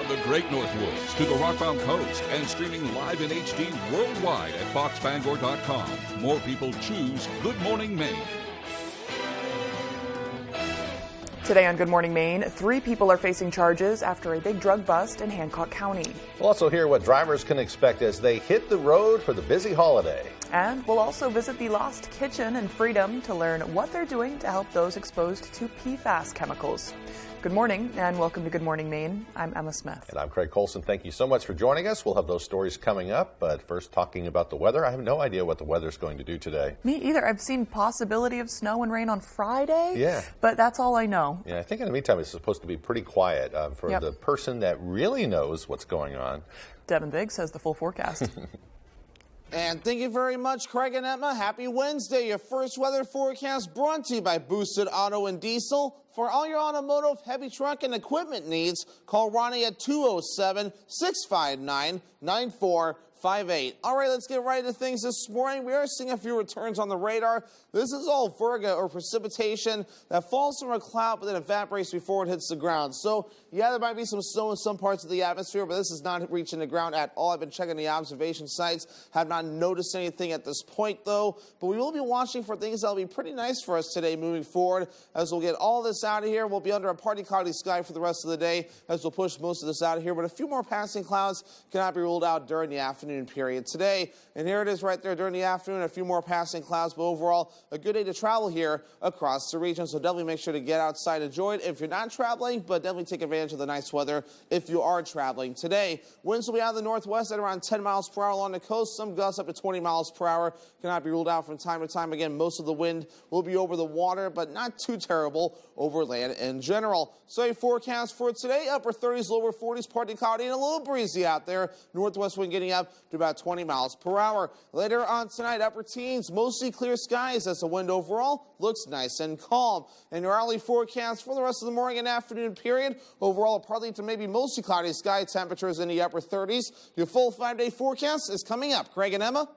From the Great North Woods to the Rockbound Coast and streaming live in HD worldwide at foxbangor.com. More people choose Good Morning Maine. Today on Good Morning Maine, 3 people are facing charges after a big drug bust in Hancock County. We'll also hear what drivers can expect as they hit the road for the busy holiday. And we'll also visit the Lost Kitchen in Freedom to learn what they're doing to help those exposed to PFAS chemicals. Good morning and welcome to Good Morning Maine. I'm Emma Smith. And I'm Craig Colson. Thank you so much for joining us. We'll have those stories coming up, but first talking about the weather. I have no idea what the weather's going to do today. Me either. I've seen possibility of snow and rain on Friday, Yeah. But that's all I know. Yeah, I think in the meantime it's supposed to be pretty quiet for the person that really knows what's going on. Devin Biggs has the full forecast. And thank you very much, Craig and Emma. Happy Wednesday. Your first weather forecast brought to you by Boosted Auto and Diesel. For all your automotive, heavy truck, and equipment needs, call Ronnie at 207-659-9458. All right, let's get right into things this morning. We are seeing a few returns on the radar. This is all virga or precipitation that falls from a cloud but then evaporates before it hits the ground. So, yeah, there might be some snow in some parts of the atmosphere, but this is not reaching the ground at all. I've been checking the observation sites, have not noticed anything at this point, though. But we will be watching for things that will be pretty nice for us today moving forward. As we'll get all this out of here, we'll be under a partly cloudy sky for the rest of the day as we'll push most of this out of here. But a few more passing clouds cannot be ruled out during the afternoon period today. And here it is right there during the afternoon, a few more passing clouds, but overall a good day to travel here across the region. So definitely make sure to get outside, enjoy it if you're not traveling, but definitely take advantage of the nice weather if you are traveling today. Winds will be out of the northwest at around 10 miles per hour along the coast. Some gusts up to 20 miles per hour cannot be ruled out from time to time. Again, most of the wind will be over the water, but not too terrible over land in general. So a forecast for today, upper 30s, lower 40s, partly cloudy and a little breezy out there. Northwest wind getting up to about 20 miles per hour. Later on tonight, upper teens, mostly clear skies as the wind overall looks nice and calm. And your hourly forecast for the rest of the morning and afternoon period, overall partly to maybe mostly cloudy sky, temperatures in the upper 30s. Your full 5-day forecast is coming up. Craig and Emma.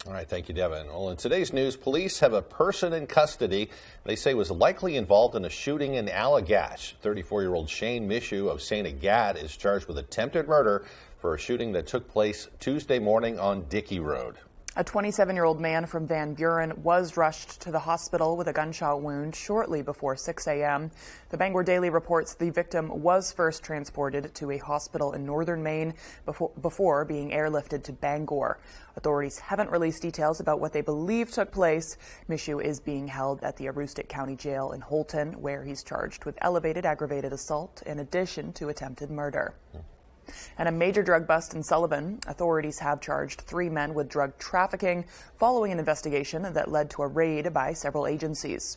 All right, thank you, Devin. Well, in today's news, police have a person in custody they say was likely involved in a shooting in Allagash. 34-year-old Shane Mishu of St. Agat is charged with attempted murder for a shooting that took place Tuesday morning on Dickey Road. A 27-year-old man from Van Buren was rushed to the hospital with a gunshot wound shortly before 6 a.m. The Bangor Daily reports the victim was first transported to a hospital in northern Maine before being airlifted to Bangor. Authorities haven't released details about what they believe took place. Mishu is being held at the Aroostook County Jail in Holton, where he's charged with elevated aggravated assault in addition to attempted murder. And a major drug bust in Sullivan. Authorities have charged 3 men with drug trafficking following an investigation that led to a raid by several agencies.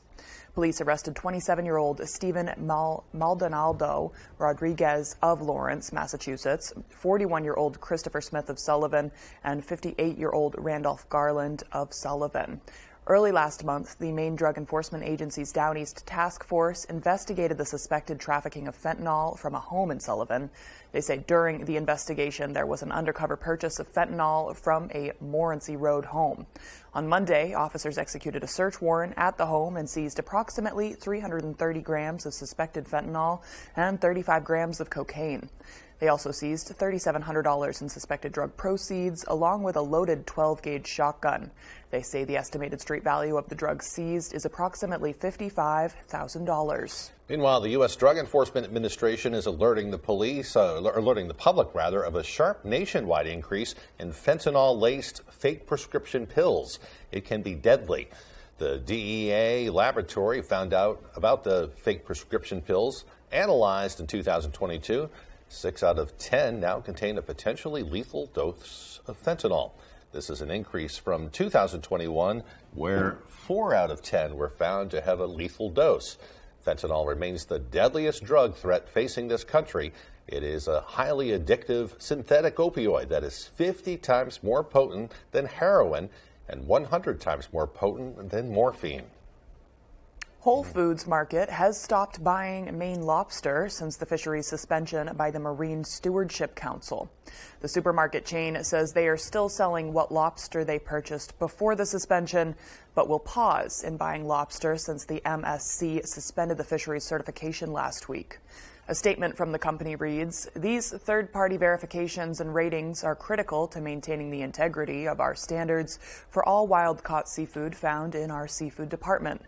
Police arrested 27-year-old Stephen Maldonado Rodriguez of Lawrence, Massachusetts, 41-year-old Christopher Smith of Sullivan, and 58-year-old Randolph Garland of Sullivan. Early last month, the Maine Drug Enforcement Agency's Down East Task Force investigated the suspected trafficking of fentanyl from a home in Sullivan. They say during the investigation, there was an undercover purchase of fentanyl from a Morency Road home. On Monday, officers executed a search warrant at the home and seized approximately 330 grams of suspected fentanyl and 35 grams of cocaine. They also seized $3,700 in suspected drug proceeds, along with a loaded 12-gauge shotgun. They say the estimated street value of the drugs seized is approximately $55,000. Meanwhile, the U.S. Drug Enforcement Administration is alerting the public of a sharp nationwide increase in fentanyl-laced fake prescription pills. It can be deadly. The DEA laboratory found out about the fake prescription pills analyzed in 2022. 6 out of 10 now contain a potentially lethal dose of fentanyl. This is an increase from 2021, where 4 out of 10 were found to have a lethal dose. Fentanyl remains the deadliest drug threat facing this country. It is a highly addictive synthetic opioid that is 50 times more potent than heroin and 100 times more potent than morphine. Whole Foods Market has stopped buying Maine lobster since the fisheries suspension by the Marine Stewardship Council. The supermarket chain says they are still selling what lobster they purchased before the suspension, but will pause in buying lobster since the MSC suspended the fisheries certification last week. A statement from the company reads, "These third-party verifications and ratings are critical to maintaining the integrity of our standards for all wild-caught seafood found in our seafood department.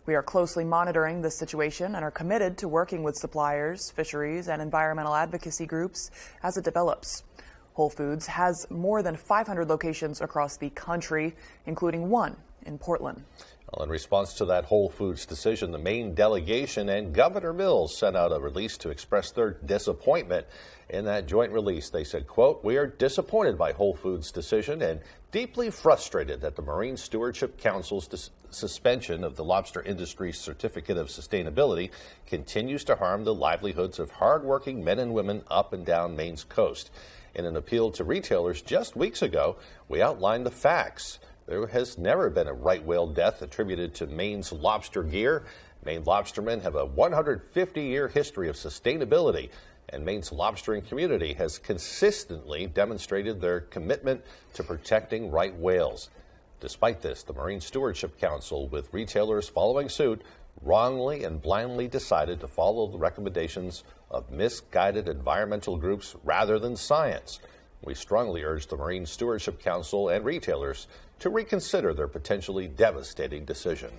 We are closely monitoring this situation and are committed to working with suppliers, fisheries, and environmental advocacy groups as it develops." Whole Foods has more than 500 locations across the country, including one in Portland. Well, in response to that Whole Foods decision, the Maine delegation and Governor Mills sent out a release to express their disappointment. In that joint release, they said, quote, "We are disappointed by Whole Foods' decision and deeply frustrated that the Marine Stewardship Council's suspension of the lobster industry's certificate of sustainability continues to harm the livelihoods of hardworking men and women up and down Maine's coast." In an appeal to retailers just weeks ago, we outlined the facts. There has never been a right whale death attributed to Maine's lobster gear. Maine lobstermen have a 150-year history of sustainability, and Maine's lobstering community has consistently demonstrated their commitment to protecting right whales. Despite this, the Marine Stewardship Council, with retailers following suit, wrongly and blindly decided to follow the recommendations of misguided environmental groups rather than science. We strongly urge the Marine Stewardship Council and retailers to reconsider their potentially devastating decision.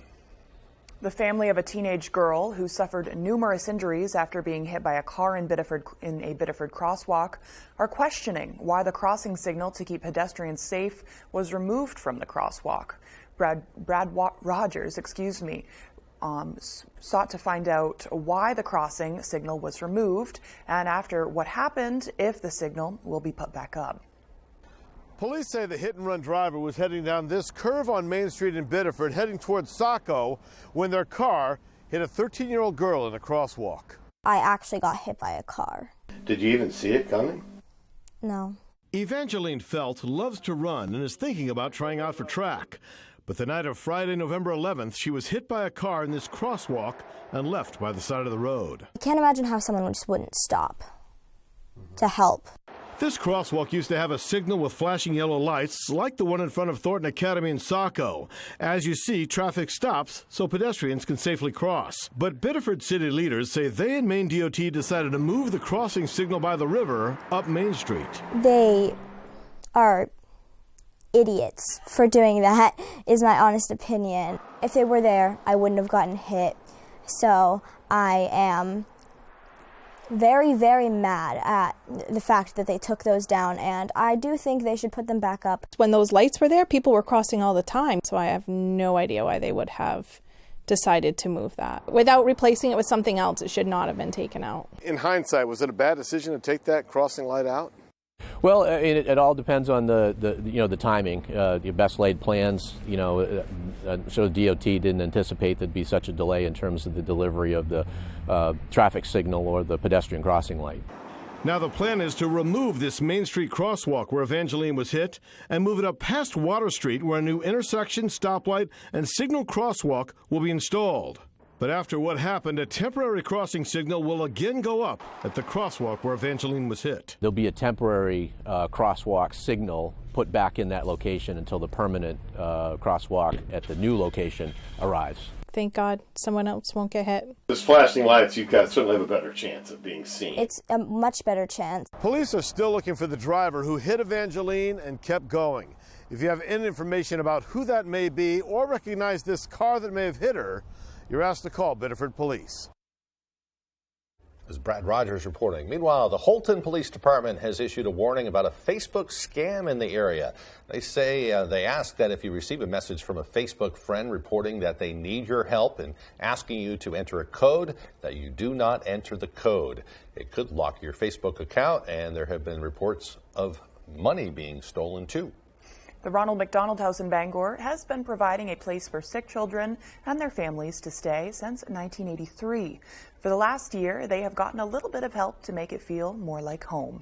The family of a teenage girl who suffered numerous injuries after being hit by a car in a Biddeford crosswalk are questioning why the crossing signal to keep pedestrians safe was removed from the crosswalk. Brad Rogers, sought to find out why the crossing signal was removed and after what happened if the signal will be put back up. Police say the hit-and-run driver was heading down this curve on Main Street in Biddeford, heading towards Saco, when their car hit a 13-year-old girl in a crosswalk. I actually got hit by a car. Did you even see it coming? No. Evangeline Felt loves to run and is thinking about trying out for track. But the night of Friday, November 11th, she was hit by a car in this crosswalk and left by the side of the road. I can't imagine how someone just wouldn't stop to help. This crosswalk used to have a signal with flashing yellow lights, like the one in front of Thornton Academy in Saco. As you see, traffic stops so pedestrians can safely cross. But Biddeford city leaders say they and Maine DOT decided to move the crossing signal by the river up Main Street. They are idiots for doing that, is my honest opinion. If they were there, I wouldn't have gotten hit. So I am very, very mad at the fact that they took those down, and I do think they should put them back up. When those lights were there, people were crossing all the time, so I have no idea why they would have decided to move that. Without replacing it with something else, it should not have been taken out. In hindsight, was it a bad decision to take that crossing light out? Well, it all depends on the timing. Your best laid plans, so DOT didn't anticipate there'd be such a delay in terms of the delivery of the traffic signal or the pedestrian crossing light. Now the plan is to remove this Main Street crosswalk where Evangeline was hit and move it up past Water Street where a new intersection, stoplight, and signal crosswalk will be installed. But after what happened, a temporary crossing signal will again go up at the crosswalk where Evangeline was hit. There'll be a temporary crosswalk signal put back in that location until the permanent crosswalk at the new location arrives. Thank God someone else won't get hit. Those flashing lights, you've got certainly have a better chance of being seen. It's a much better chance. Police are still looking for the driver who hit Evangeline and kept going. If you have any information about who that may be or recognize this car that may have hit her, you're asked to call Biddeford Police. As Brad Rogers reporting. Meanwhile, the Holton Police Department has issued a warning about a Facebook scam in the area. They say they ask that if you receive a message from a Facebook friend reporting that they need your help and asking you to enter a code, that you do not enter the code. It could lock your Facebook account, and there have been reports of money being stolen too. The Ronald McDonald House in Bangor has been providing a place for sick children and their families to stay since 1983. For the last year, they have gotten a little bit of help to make it feel more like home.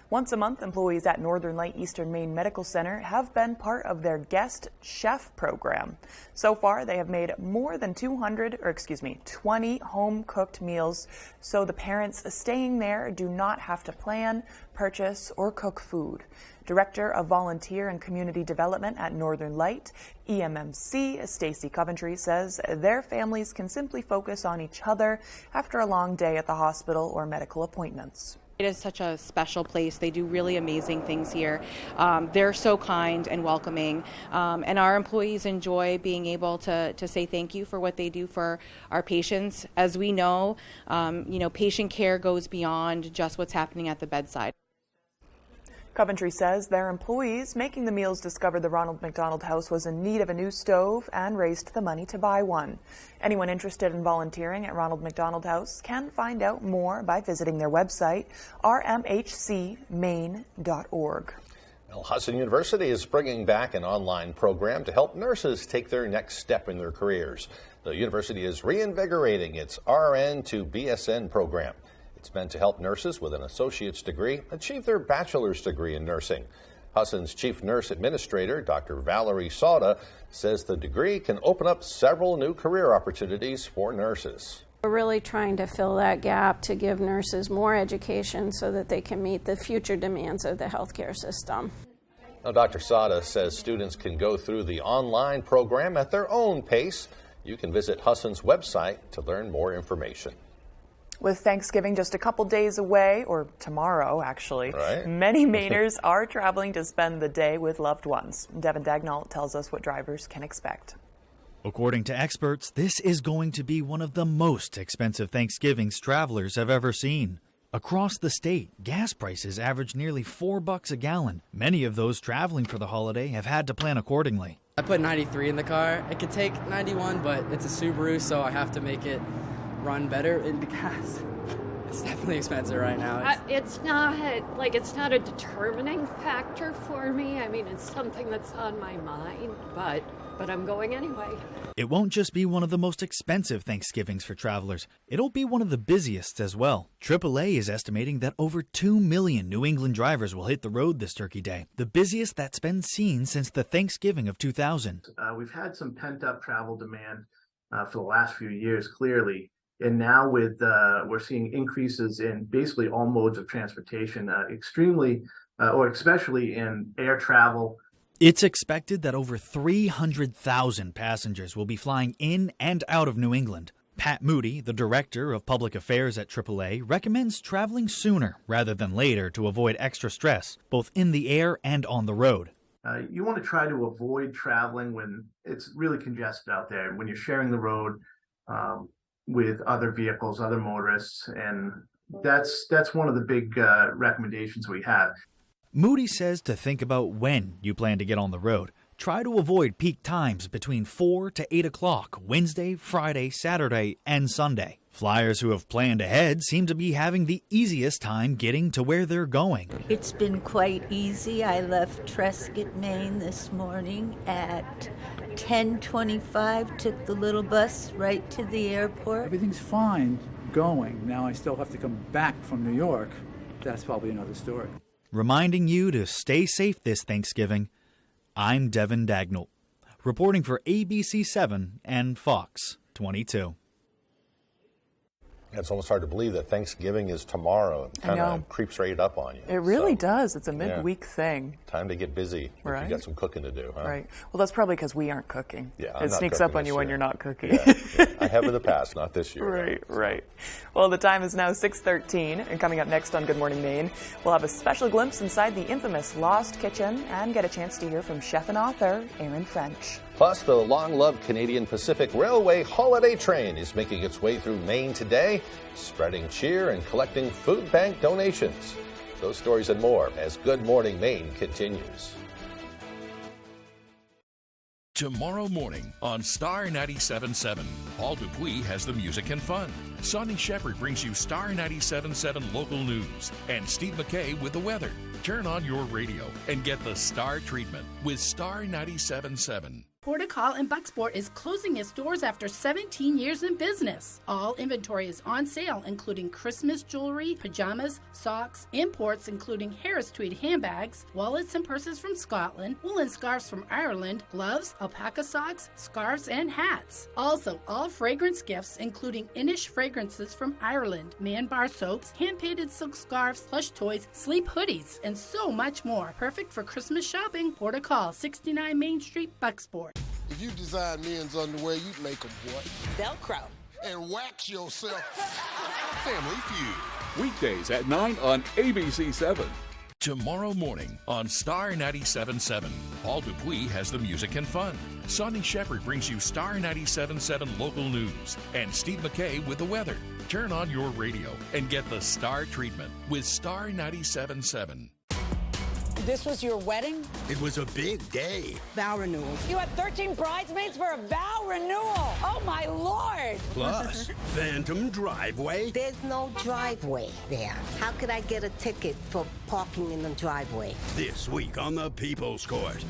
Once a month, employees at Northern Light Eastern Maine Medical Center have been part of their guest chef program. So far, they have made more than 20 home-cooked meals, so the parents staying there do not have to plan, purchase, or cook food. Director of Volunteer and Community Development at Northern Light, EMMC, Stacy Coventry, says their families can simply focus on each other after a long day at the hospital or medical appointments. It is such a special place. They do really amazing things here. They're so kind and welcoming, and our employees enjoy being able to say thank you for what they do for our patients. As we know, patient care goes beyond just what's happening at the bedside. Coventry says their employees making the meals discovered the Ronald McDonald House was in need of a new stove and raised the money to buy one. Anyone interested in volunteering at Ronald McDonald House can find out more by visiting their website, rmhcmaine.org. Well, Hudson University is bringing back an online program to help nurses take their next step in their careers. The university is reinvigorating its RN to BSN program. It's meant to help nurses with an associate's degree achieve their bachelor's degree in nursing. Hudson's chief nurse administrator, Dr. Valerie Sauda, says the degree can open up several new career opportunities for nurses. We're really trying to fill that gap to give nurses more education so that they can meet the future demands of the healthcare system. Now, Dr. Sauda says students can go through the online program at their own pace. You can visit Hudson's website to learn more information. With Thanksgiving just a couple days away, or tomorrow actually, right. Many Mainers are traveling to spend the day with loved ones. Devin Dagnall tells us what drivers can expect. According to experts, this is going to be one of the most expensive Thanksgivings travelers have ever seen. Across the state, gas prices average nearly $4 a gallon. Many of those traveling for the holiday have had to plan accordingly. I put 93 in the car. It could take 91, but it's a Subaru, so I have to make it run better in the gas. It's definitely expensive right now. It's not a determining factor for me. I mean, it's something that's on my mind, but I'm going anyway. It won't just be one of the most expensive Thanksgivings for travelers. It'll be one of the busiest as well. AAA is estimating that over 2 million New England drivers will hit the road this Turkey Day, the busiest that's been seen since the Thanksgiving of 2000. We've had some pent-up travel demand for the last few years, clearly. And now we're seeing increases in basically all modes of transportation, especially in air travel. It's expected that over 300,000 passengers will be flying in and out of New England. Pat Moody, the director of public affairs at AAA, recommends traveling sooner rather than later to avoid extra stress, both in the air and on the road. You want to try to avoid traveling when it's really congested out there, when you're sharing the road with other vehicles, other motorists, and that's one of the big recommendations we have. Moody says to think about when you plan to get on the road. Try to avoid peak times between 4 to 8 o'clock, Wednesday, Friday, Saturday, and Sunday. Flyers who have planned ahead seem to be having the easiest time getting to where they're going. It's been quite easy. I left Trescott, Maine this morning at 10:25, took the little bus right to the airport. Everything's fine going. Now I still have to come back from New York. That's probably another story. Reminding you to stay safe this Thanksgiving, I'm Devin Dagnall, reporting for ABC7 and Fox 22. It's almost hard to believe that Thanksgiving is tomorrow. It kind of creeps right up on you. It really does. It's a midweek thing. Time to get busy. Right. You got some cooking to do, huh? Right. Well, that's probably because we aren't cooking. Yeah, it sneaks up on you when you're not cooking. Yeah. I have in the past, not this year. Right. Well, the time is now 6:13, and coming up next on Good Morning Maine, we'll have a special glimpse inside the infamous Lost Kitchen and get a chance to hear from chef and author Aaron French. Plus, the long-loved Canadian Pacific Railway holiday train is making its way through Maine today, spreading cheer and collecting food bank donations. Those stories and more as Good Morning Maine continues. Tomorrow morning on Star 97.7, Paul Dupuis has the music and fun. Sonny Shepard brings you Star 97.7 local news, and Steve McKay with the weather. Turn on your radio and get the Star treatment with Star 97.7. Portical in Bucksport is closing its doors after 17 years in business. All inventory is on sale, including Christmas jewelry, pajamas, socks, imports including Harris tweed handbags, wallets and purses from Scotland, woolen scarves from Ireland, gloves, alpaca socks, scarves, and hats. Also, all fragrance gifts, including Inish fragrances from Ireland, man bar soaps, hand-painted silk scarves, plush toys, sleep hoodies, and so much more. Perfect for Christmas shopping. Portical, 69 Main Street, Bucksport. If you design men's underwear, you'd make them what? Velcro. And wax yourself. Family Feud. Weekdays at 9 on ABC7. Tomorrow morning on Star 97.7, Paul Dupuis has the music and fun. Sonny Shepard brings you Star 97.7 local news. And Steve McKay with the weather. Turn on your radio and get the Star treatment with Star 97.7. This was your wedding? It was a big day. Vow renewal. You had 13 bridesmaids for a vow renewal. Oh, my Lord. Plus, phantom driveway. There's no driveway there. How could I get a ticket for parking in the driveway? This week on the People's Court.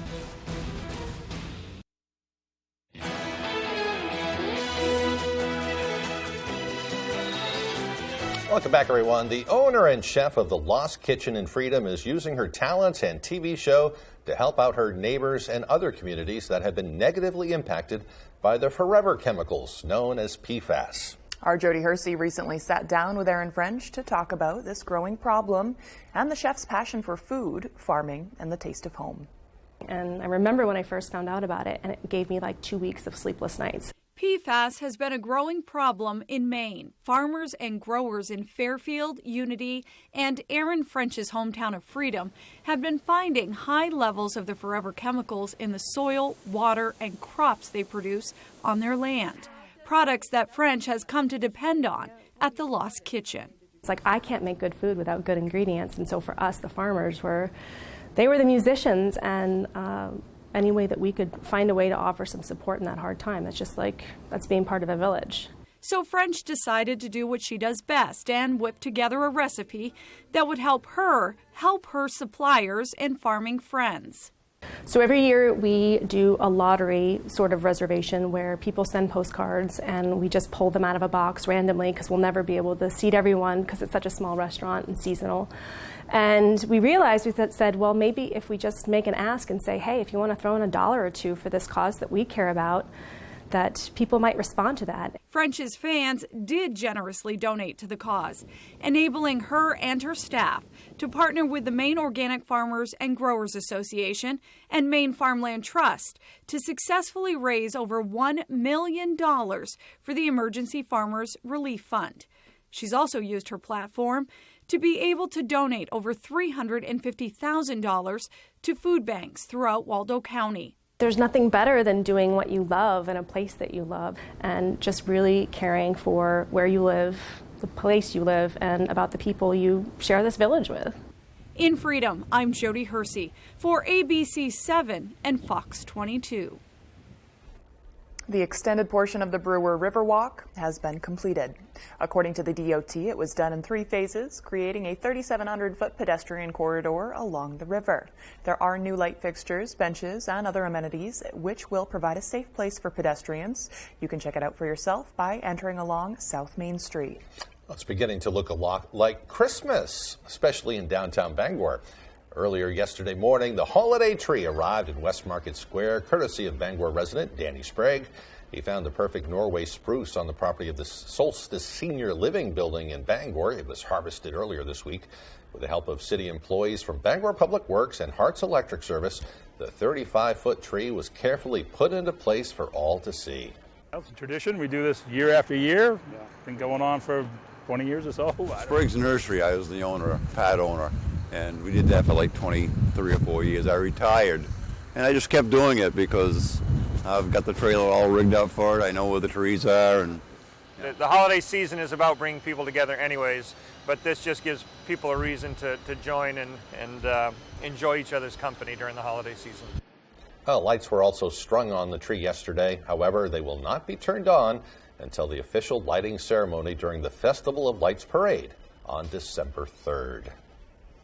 Welcome back, everyone. The owner and chef of the Lost Kitchen in Freedom is using her talents and TV show to help out her neighbors and other communities that have been negatively impacted by the forever chemicals known as PFAS. Our Jody Hersey recently sat down with Aaron French to talk about this growing problem and the chef's passion for food, farming, and the taste of home. And I remember when I first found out about it, and it gave me like 2 weeks of sleepless nights. PFAS has been a growing problem in Maine. Farmers and growers in Fairfield, Unity, and Aaron French's hometown of Freedom have been finding high levels of the forever chemicals in the soil, water, and crops they produce on their land. Products that French has come to depend on at the Lost Kitchen. It's like I can't make good food without good ingredients, and so for us, the farmers they were the musicians, and any way that we could find a way to offer some support in that hard time. It's just like, that's being part of a village. So French decided to do what she does best and whip together a recipe that would help her suppliers and farming friends. So every year we do a lottery sort of reservation where people send postcards and we just pull them out of a box randomly because we'll never be able to seat everyone because it's such a small restaurant and seasonal. And we realized, said, well, maybe if we just make an ask and say, hey, if you want to throw in $1 or $2 for this cause that we care about, that people might respond to that. French's fans did generously donate to the cause, enabling her and her staff to partner with the Maine Organic Farmers and Growers Association and Maine Farmland Trust to successfully raise over $1 million for the Emergency Farmers Relief Fund. She's also used her platform to be able to donate over $350,000 to food banks throughout Waldo County. There's nothing better than doing what you love in a place that you love and just really caring for where you live, the place you live, and about the people you share this village with. In Freedom, I'm Jody Hersey for ABC 7 and Fox 22. The extended portion of the Brewer Riverwalk has been completed. According to the DOT, it was done in 3 phases, creating a 3,700-foot pedestrian corridor along the river. There are new light fixtures, benches, and other amenities, which will provide a safe place for pedestrians. You can check it out for yourself by entering along South Main Street. Well, it's beginning to look a lot like Christmas, especially in downtown Bangor. Earlier yesterday morning, the holiday tree arrived in West Market Square, courtesy of Bangor resident Danny Sprague. He found the perfect Norway spruce on the property of the Solstice Senior Living Building in Bangor. It was harvested earlier this week. With the help of city employees from Bangor Public Works and Hearts Electric Service, the 35-foot tree was carefully put into place for all to see. It's a tradition. We do this year after year. Been going on for 20 years or so. Sprague's Nursery, I was the owner, pad owner. And we did that for like 23 or 4 years. I retired, and I just kept doing it because I've got the trailer all rigged up for it. I know where the trees are. And the holiday season is about bringing people together anyways, but this just gives people a reason to join and enjoy each other's company during the holiday season. Well, lights were also strung on the tree yesterday. However, they will not be turned on until the official lighting ceremony during the Festival of Lights Parade on December 3rd.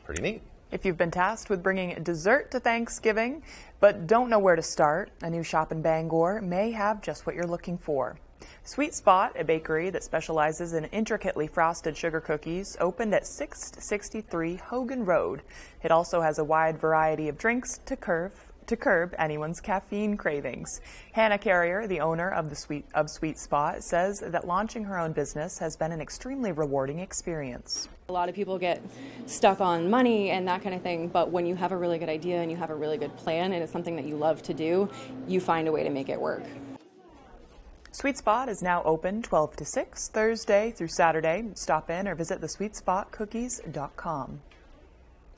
Pretty neat. If you've been tasked with bringing dessert to Thanksgiving but don't know where to start, a new shop in Bangor may have just what you're looking for. Sweet Spot, a bakery that specializes in intricately frosted sugar cookies, opened at 663 Hogan Road. It also has a wide variety of drinks to curb anyone's caffeine cravings. Hannah Carrier, the owner of Sweet Spot, says that launching her own business has been an extremely rewarding experience. A lot of people get stuck on money and that kind of thing, but when you have a really good idea and you have a really good plan and it's something that you love to do, you find a way to make it work. Sweet Spot is now open 12 to 6, Thursday through Saturday. Stop in or visit thesweetspotcookies.com.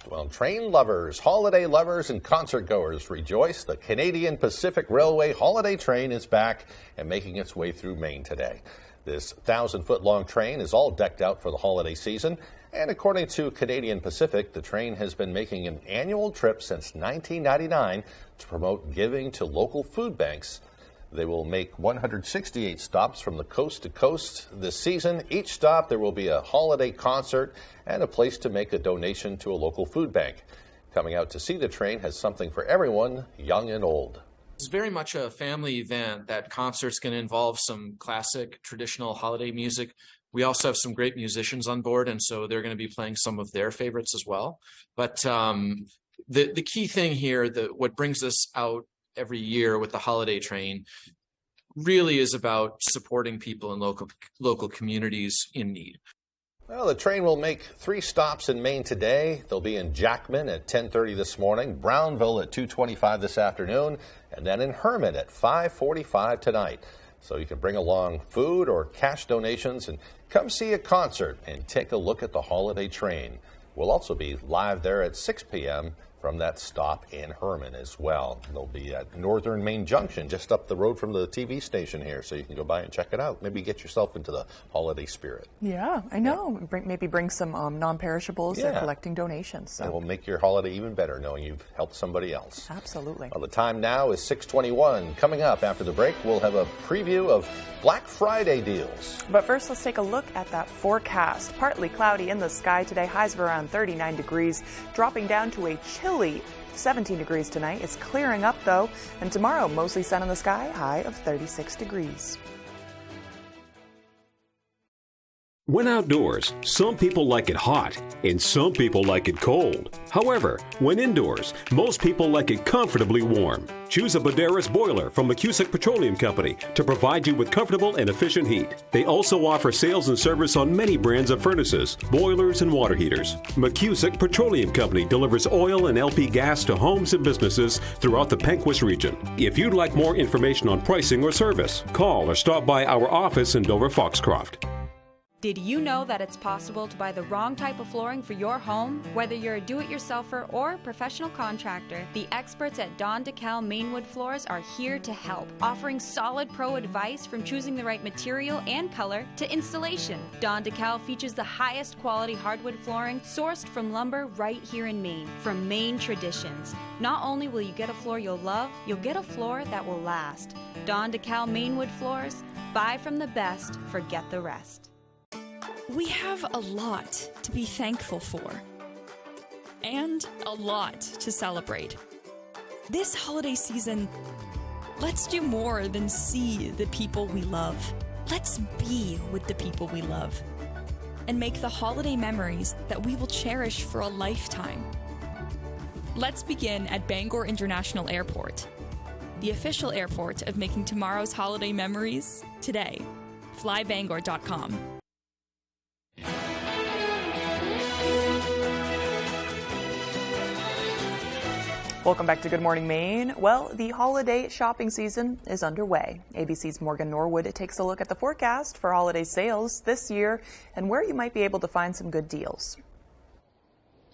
Well, train lovers, holiday lovers, and concert goers rejoice. The Canadian Pacific Railway Holiday Train is back and making its way through Maine today. This 1,000-foot-long train is all decked out for the holiday season. And according to Canadian Pacific, the train has been making an annual trip since 1999 to promote giving to local food banks. They will make 168 stops from the coast to coast this season. Each stop, there will be a holiday concert and a place to make a donation to a local food bank. Coming out to see the train has something for everyone, young and old. It's very much a family event. That concert's going to involve some classic, traditional holiday music. We also have some great musicians on board, and so they're going to be playing some of their favorites as well. But the key thing here, what brings us out every year with the holiday train really is about supporting people in local communities in need. Well, the train will make 3 stops in Maine today. They'll be in Jackman at 10:30 this morning, Brownville at 2:25 this afternoon, and then in Herman at 5:45 tonight. So you can bring along food or cash donations and come see a concert and take a look at the holiday train. We'll also be live there at 6 p.m. from that stop in Herman as well. They'll be at Northern Maine Junction, just up the road from the TV station here, so you can go by and check it out. Maybe get yourself into the holiday spirit. Yeah, I know. Maybe bring some non-perishables. Yeah. They're collecting donations. So. It will make your holiday even better knowing you've helped somebody else. Absolutely. Well, the time now is 6:21. Coming up after the break, we'll have a preview of Black Friday deals. But first, let's take a look at that forecast. Partly cloudy in the sky today, highs of around 39 degrees, dropping down to a chilly 17 degrees tonight. It's clearing up, though, and tomorrow, mostly sun in the sky, high of 36 degrees. When outdoors, some people like it hot and some people like it cold. However, when indoors, most people like it comfortably warm. Choose a Boderas boiler from McCusick Petroleum Company to provide you with comfortable and efficient heat. They also offer sales and service on many brands of furnaces, boilers, and water heaters. McCusick Petroleum Company delivers oil and LP gas to homes and businesses throughout the Pequot region. If you'd like more information on pricing or service, call or stop by our office in Dover Foxcroft. Did you know that it's possible to buy the wrong type of flooring for your home? Whether you're a do-it-yourselfer or a professional contractor, the experts at Don DeKalb Mainwood Floors are here to help, offering solid pro advice from choosing the right material and color to installation. Don DeKalb features the highest quality hardwood flooring sourced from lumber right here in Maine, from Maine traditions. Not only will you get a floor you'll love, you'll get a floor that will last. Don DeKalb Mainwood Floors, buy from the best, forget the rest. We have a lot to be thankful for, and a lot to celebrate. This holiday season, let's do more than see the people we love. Let's be with the people we love, and make the holiday memories that we will cherish for a lifetime. Let's begin at Bangor International Airport, the official airport of making tomorrow's holiday memories today. Flybangor.com. Welcome back to Good Morning Maine. Well, the holiday shopping season is underway. ABC's Morgan Norwood takes a look at the forecast for holiday sales this year and where you might be able to find some good deals.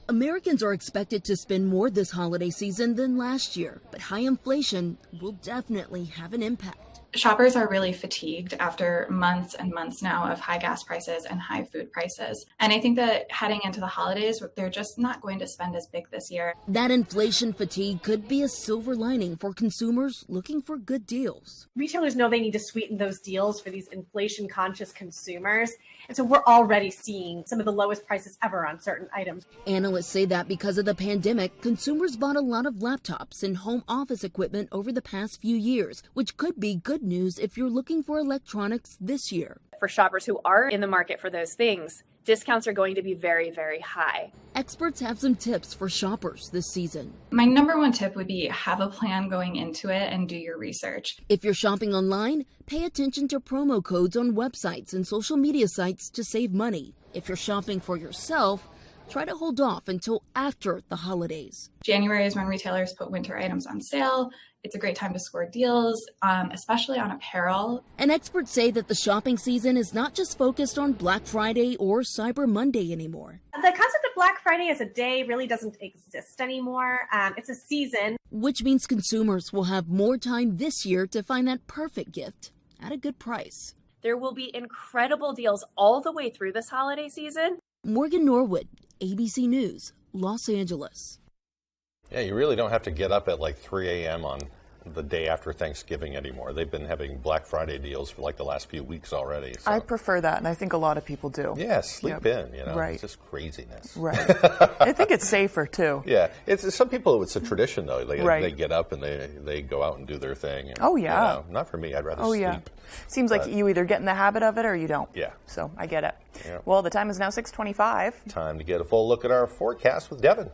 Americans are expected to spend more this holiday season than last year, but high inflation will definitely have an impact. Shoppers are really fatigued after months and months now of high gas prices and high food prices. And I think that heading into the holidays, they're just not going to spend as big this year. That inflation fatigue could be a silver lining for consumers looking for good deals. Retailers know they need to sweeten those deals for these inflation-conscious consumers. And so we're already seeing some of the lowest prices ever on certain items. Analysts say that because of the pandemic, consumers bought a lot of laptops and home office equipment over the past few years, which could be good news if you're looking for electronics this year. For shoppers who are in the market for those things, discounts are going to be very, very high. Experts have some tips for shoppers this season. My number one tip would be have a plan going into it and do your research. If you're shopping online, pay attention to promo codes on websites and social media sites to save money. If you're shopping for yourself, try to hold off until after the holidays. January is when retailers put winter items on sale. It's a great time to score deals, especially on apparel. And experts say that the shopping season is not just focused on Black Friday or Cyber Monday anymore. The concept of Black Friday as a day really doesn't exist anymore. It's a season. Which means consumers will have more time this year to find that perfect gift at a good price. There will be incredible deals all the way through this holiday season. Morgan Norwood, ABC News, Los Angeles. Yeah, you really don't have to get up at like 3 a.m. on the day after Thanksgiving anymore. They've been having Black Friday deals for like the last few weeks already. So. I prefer that, and I think a lot of people do. Yeah, sleep in, you know. Right. It's just craziness. Right. I think it's safer, too. Yeah. It's some people, it's a tradition, though. They get up and they go out and do their thing. And, oh, yeah. You know, not for me. I'd rather sleep. Yeah. Seems like you either get in the habit of it or you don't. Yeah. So I get it. Yeah. Well, the time is now 6:25. Time to get a full look at our forecast with Devin.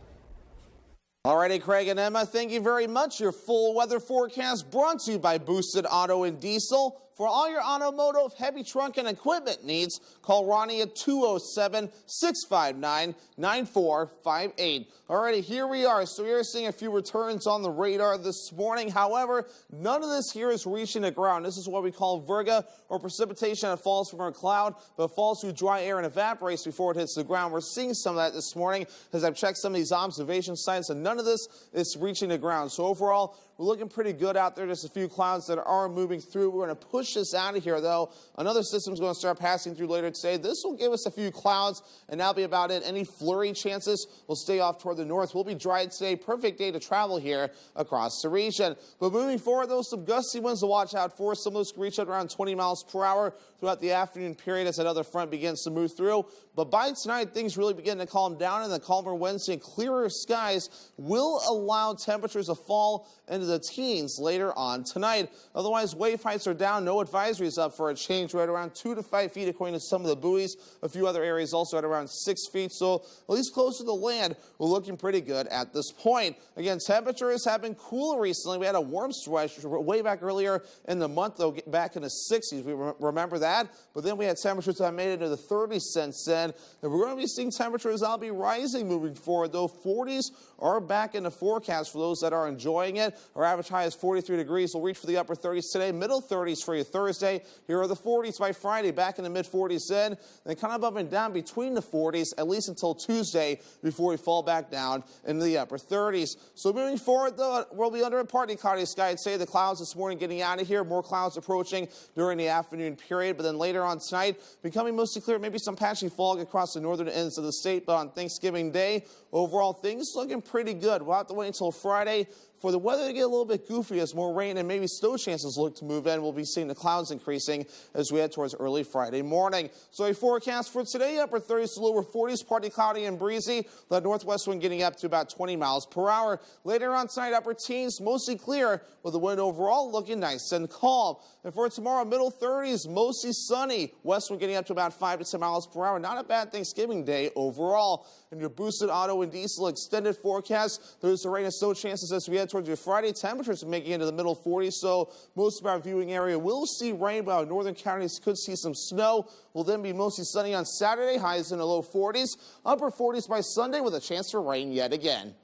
All righty, Craig and Emma, thank you very much. Your full weather forecast brought to you by Boosted Auto and Diesel. For all your automotive, heavy trunk, and equipment needs, call Ronnie at 207-659-9458. Alrighty, here we are. So we are seeing a few returns on the radar this morning. However, none of this here is reaching the ground. This is what we call virga, or precipitation that falls from a cloud, but falls through dry air and evaporates before it hits the ground. We're seeing some of that this morning as I've checked some of these observation sites, and none of this is reaching the ground. So overall, we're looking pretty good out there. Just a few clouds that are moving through. We're going to push this out of here, though. Another system's going to start passing through later today. This will give us a few clouds, and that'll be about it. Any flurry chances will stay off toward the north. We'll be dry today. Perfect day to travel here across the region. But moving forward, though, some gusty winds to watch out for. Some of those can reach out around 20 miles per hour throughout the afternoon period as another front begins to move through. But by tonight, things really begin to calm down, and the calmer Wednesday and clearer skies will allow temperatures to fall into the teens later on tonight. Otherwise, wave heights are down. No advisories up for a change. Right around 2 to 5 feet according to some of the buoys. A few other areas also at around 6 feet. So at least close to the land, we're looking pretty good at this point. Again, temperatures have been cooler recently. We had a warm stretch way back earlier in the month, though, back in the 60s. We remember that. But then we had temperatures that made it into the 30s since then. And we're going to be seeing temperatures that'll be rising moving forward, though 40s are back in the forecast for those that are enjoying it. Our average high is 43 degrees. We'll reach for the upper 30s today, middle 30s for you Thursday. Here are the 40s by Friday, back in the mid-40s then. Then kind of up and down between the 40s, at least until Tuesday, before we fall back down into the upper 30s. So moving forward, though, we'll be under a partly cloudy sky. I'd say the clouds this morning getting out of here. More clouds approaching during the afternoon period. But then later on tonight, becoming mostly clear. Maybe some patchy fog across the northern ends of the state. But on Thanksgiving Day, overall, things looking pretty good. We'll have to wait until Friday for the weather to get a little bit goofy as more rain and maybe snow chances look to move in. We'll be seeing the clouds increasing as we head towards early Friday morning. So a forecast for today, upper 30s to lower 40s, partly cloudy and breezy. The northwest wind getting up to about 20 miles per hour. Later on tonight, upper teens, mostly clear, with the wind overall looking nice and calm. And for tomorrow, middle 30s, mostly sunny. West wind getting up to about 5 to 10 miles per hour. Not a bad Thanksgiving Day overall. And your Boosted Auto and Diesel extended forecast, there's the rain and snow chances as we head towards your Friday. Temperatures making into the middle 40s, so most of our viewing area will see rain, while northern counties could see some snow. Will then be mostly sunny on Saturday, highs in the low 40s, upper 40s by Sunday with a chance for rain yet again.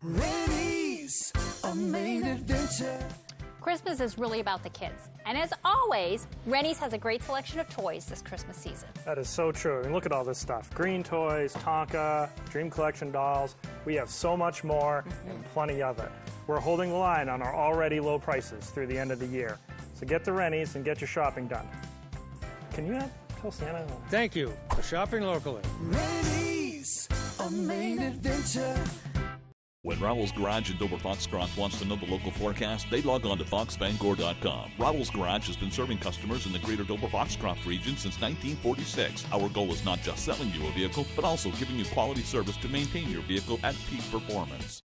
Ladies, a main adventure. Christmas is really about the kids. And as always, Rennie's has a great selection of toys this Christmas season. That is so true. I mean, look at all this stuff. Green toys, Tonka, Dream Collection dolls. We have so much more and plenty of it. We're holding the line on our already low prices through the end of the year. So get to Rennie's and get your shopping done. Can you tell Santa? Thank you for shopping locally. Rennie's, a main adventure. When Rowell's Garage in Dover Foxcroft wants to know the local forecast, they log on to foxbangor.com. Rowell's Garage has been serving customers in the greater Dover Foxcroft region since 1946. Our goal is not just selling you a vehicle, but also giving you quality service to maintain your vehicle at peak performance.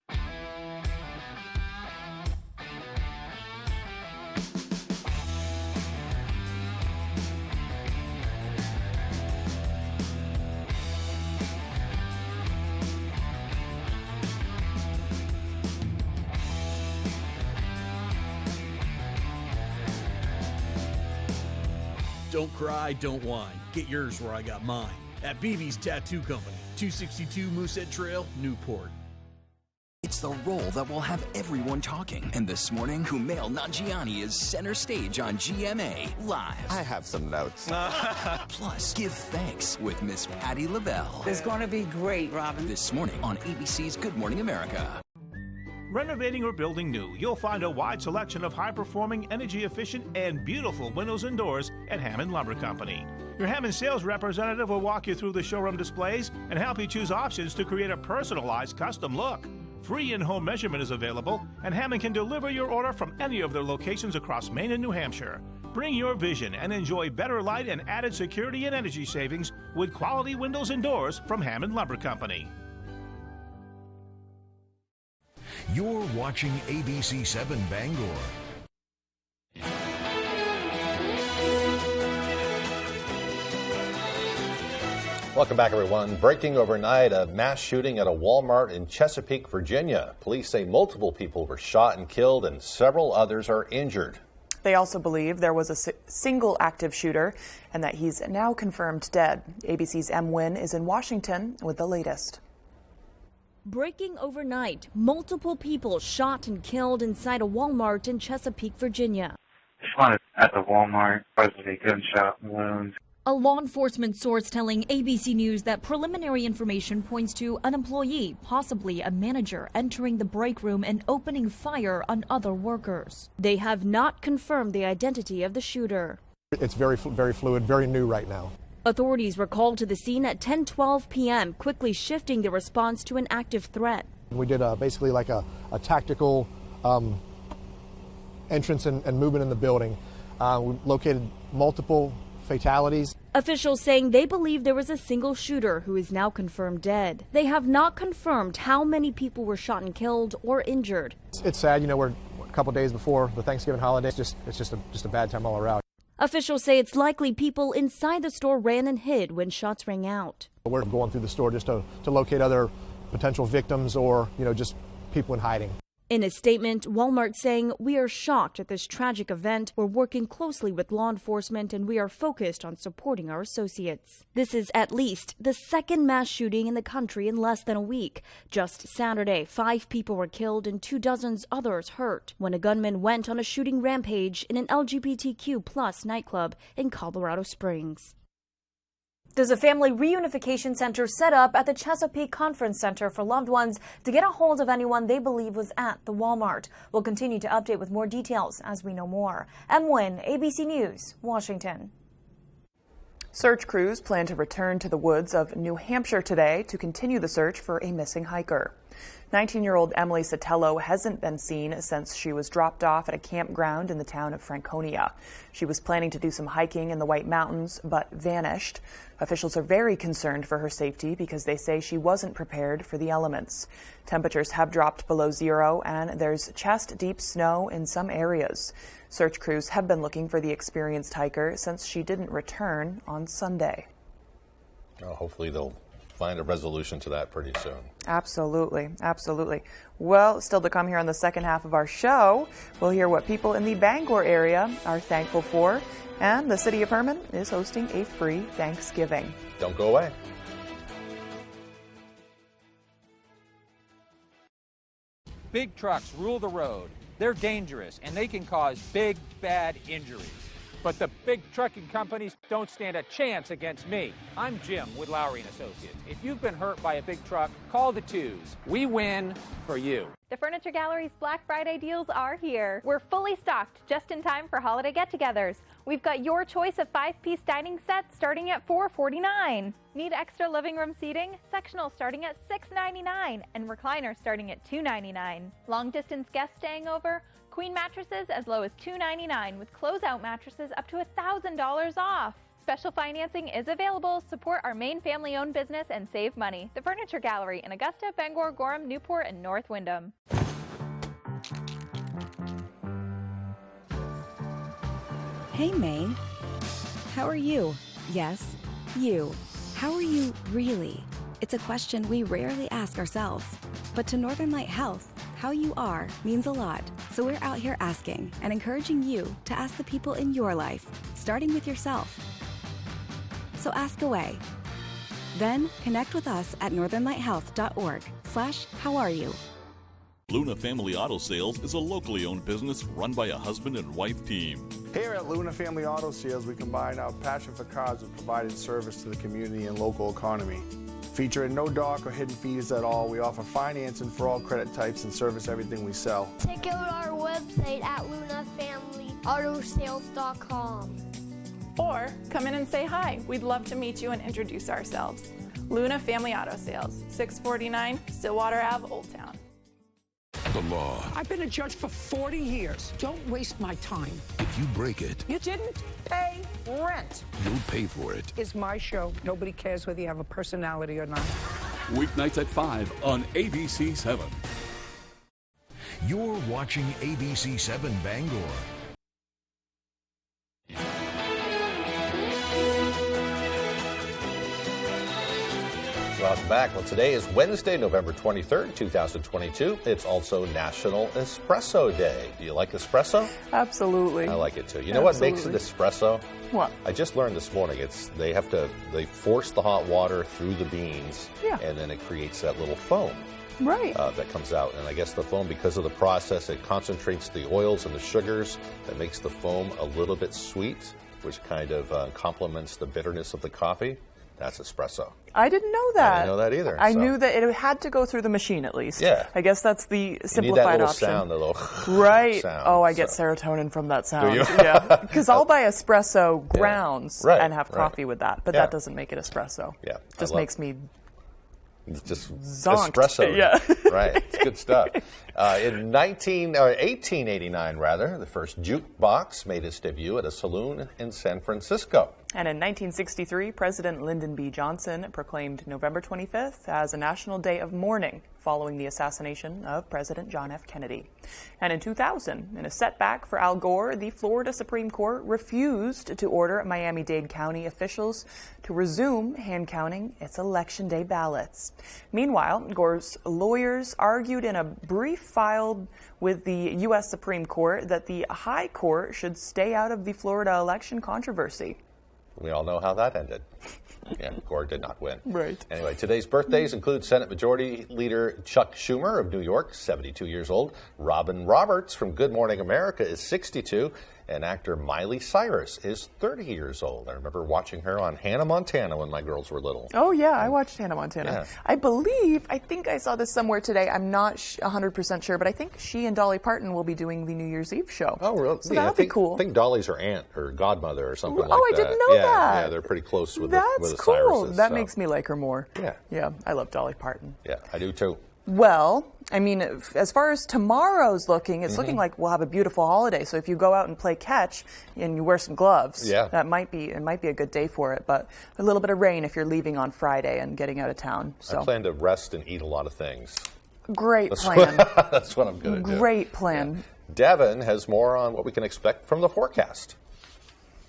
Don't cry, don't whine. Get yours where I got mine. At BB's Tattoo Company, 262 Moosehead Trail, Newport. It's the role that will have everyone talking. And this morning, Kumail Nanjiani is center stage on GMA Live. I have some notes. Plus, give thanks with Miss Patti LaBelle. It's going to be great, Robin. This morning on ABC's Good Morning America. Renovating or building new, you'll find a wide selection of high-performing, energy-efficient, and beautiful windows and doors at Hammond Lumber Company. Your Hammond sales representative will walk you through the showroom displays and help you choose options to create a personalized custom look. Free in-home measurement is available, and Hammond can deliver your order from any of their locations across Maine and New Hampshire. Bring your vision and enjoy better light and added security and energy savings with quality windows and doors from Hammond Lumber Company. You're watching ABC 7 Bangor. Welcome back, everyone. Breaking overnight, a mass shooting at a Walmart in Chesapeake, Virginia. Police say multiple people were shot and killed and several others are injured. They also believe there was a single active shooter and that he's now confirmed dead. ABC's M. Wynn is in Washington with the latest. Breaking overnight, multiple people shot and killed inside a Walmart in Chesapeake, Virginia. Shot at the Walmart, possibly gunshot wounds. A law enforcement source telling ABC News that preliminary information points to an employee, possibly a manager, entering the break room and opening fire on other workers. They have not confirmed the identity of the shooter. It's very fluid, very new right now. Authorities were called to the scene at 10:12 p.m., quickly shifting the response to an active threat. We did basically like a tactical entrance and movement in the building. We located multiple fatalities. Officials saying they believe there was a single shooter who is now confirmed dead. They have not confirmed how many people were shot and killed or injured. It's sad, you know, we're a couple days before the Thanksgiving holiday. It's just a bad time all around. Officials say it's likely people inside the store ran and hid when shots rang out. We're going through the store just to locate other potential victims or, you know, just people in hiding. In a statement, Walmart saying, "We are shocked at this tragic event. We're working closely with law enforcement and we are focused on supporting our associates." This is at least the second mass shooting in the country in less than a week. Just Saturday, 5 people were killed and 24 others hurt when a gunman went on a shooting rampage in an LGBTQ+ nightclub in Colorado Springs. There's a family reunification center set up at the Chesapeake Conference Center for loved ones to get a hold of anyone they believe was at the Walmart. We'll continue to update with more details as we know more. M. Wynn, ABC News, Washington. Search crews plan to return to the woods of New Hampshire today to continue the search for a missing hiker. 19-year-old Emily Sotelo hasn't been seen since she was dropped off at a campground in the town of Franconia. She was planning to do some hiking in the White Mountains, but vanished. Officials are very concerned for her safety because they say she wasn't prepared for the elements. Temperatures have dropped below zero, and there's chest-deep snow in some areas. Search crews have been looking for the experienced hiker since she didn't return on Sunday. Well, hopefully they'll find a resolution to that pretty soon. Absolutely, absolutely. Well, still to come here on the second half of our show, we'll hear what people in the Bangor area are thankful for, and the city of Herman is hosting a free Thanksgiving. Don't go away. Big trucks rule the road. They're dangerous, and they can cause big, bad injuries. But the big trucking companies don't stand a chance against me. I'm Jim with Lowry & Associates. If you've been hurt by a big truck, call the twos. We win for you. The Furniture Gallery's Black Friday deals are here. We're fully stocked just in time for holiday get-togethers. We've got your choice of 5-piece dining sets starting at $449. Need extra living room seating? Sectional starting at $699 and recliner starting at $299. Long-distance guests staying over? Queen mattresses as low as $299 with closeout mattresses up to $1,000 off. Special financing is available. Support our main family-owned business and save money. The Furniture Gallery in Augusta, Bangor, Gorham, Newport, and North Windham. Hey, Maine. How are you? Yes, you. How are you really? It's a question we rarely ask ourselves. But to Northern Light Health, how you are means a lot. So we're out here asking and encouraging you to ask the people in your life, starting with yourself. So ask away. Then connect with us at northernlighthealth.org/howareyu. Luna Family Auto Sales is a locally owned business run by a husband and wife team. Here at Luna Family Auto Sales, we combine our passion for cars with providing service to the community and local economy. Featuring no dark or hidden fees at all, we offer financing for all credit types and service everything we sell. Check out our website at lunafamilyautosales.com. Or come in and say hi. We'd love to meet you and introduce ourselves. Luna Family Auto Sales, 649 Stillwater Ave, Old Town. The law. I've been a judge for 40 years. Don't waste my time. If you break it, You didn't pay rent. you'll pay for it. It's my show. Nobody cares whether you have a personality or not. Weeknights at 5 on ABC 7. You're watching ABC 7 Bangor. Welcome back. Well, today is Wednesday, November 23rd, 2022. It's also National Espresso Day. Do you like espresso? Absolutely. I like it too. You know what makes it Absolutely. espresso? What? I just learned this morning. They force the hot water through the beans, Yeah. and then it creates that little foam. Right. That comes out. And I guess the foam, because of the process, it concentrates the oils and the sugars that makes the foam a little bit sweet, which kind of complements the bitterness of the coffee. That's espresso. I didn't know that. I didn't know that either. I so. knew that it had to go through the machine at least. Yeah. I guess that's the You need that simplified little option. sound, the little right. sound. Oh, I get serotonin from that sound. Do you? Yeah. Because I'll buy espresso grounds Right, and have right. coffee with that, but Yeah. that doesn't make it espresso. Yeah. Just makes me It's just zonked. espresso. Yeah. Right. It's good stuff. In 1889, the first jukebox made its debut at a saloon in San Francisco. And in 1963, President Lyndon B. Johnson proclaimed November 25th as a national day of mourning following the assassination of President John F. Kennedy. And in 2000, in a setback for Al Gore, the Florida Supreme Court refused to order Miami-Dade County officials to resume hand counting its Election Day ballots. Meanwhile, Gore's lawyers argued in a brief filed with the U.S. Supreme Court that the High Court should stay out of the Florida election controversy. We all know how that ended. Yeah, Gore did not win. Right. Anyway, today's birthdays include Senate Majority Leader Chuck Schumer of New York, 72 years old. Robin Roberts from Good Morning America is 62. And actor Miley Cyrus is 30 years old. I remember watching her on Hannah Montana when my girls were little. Oh, yeah, I watched Hannah Montana. Yeah. I think I saw this somewhere today. I'm not 100% sure, but I think she and Dolly Parton will be doing the New Year's Eve show. Oh, really? So that'll be cool. I think Dolly's her aunt or godmother or something like that. Oh, I didn't know that. Yeah, they're pretty close with That's the cool. Cyruses. That so. makes me like her more. Yeah. Yeah, I love Dolly Parton. Yeah, I do too. Well, I mean, as far as tomorrow's looking, it's looking like we'll have a beautiful holiday. So if you go out and play catch and you wear some gloves, that might be a good day for it. But a little bit of rain if you're leaving on Friday and getting out of town. So I plan to rest and eat a lot of things. Great plan. That's what I'm going to do. Great plan. Yeah. Devin has more on what we can expect from the forecast.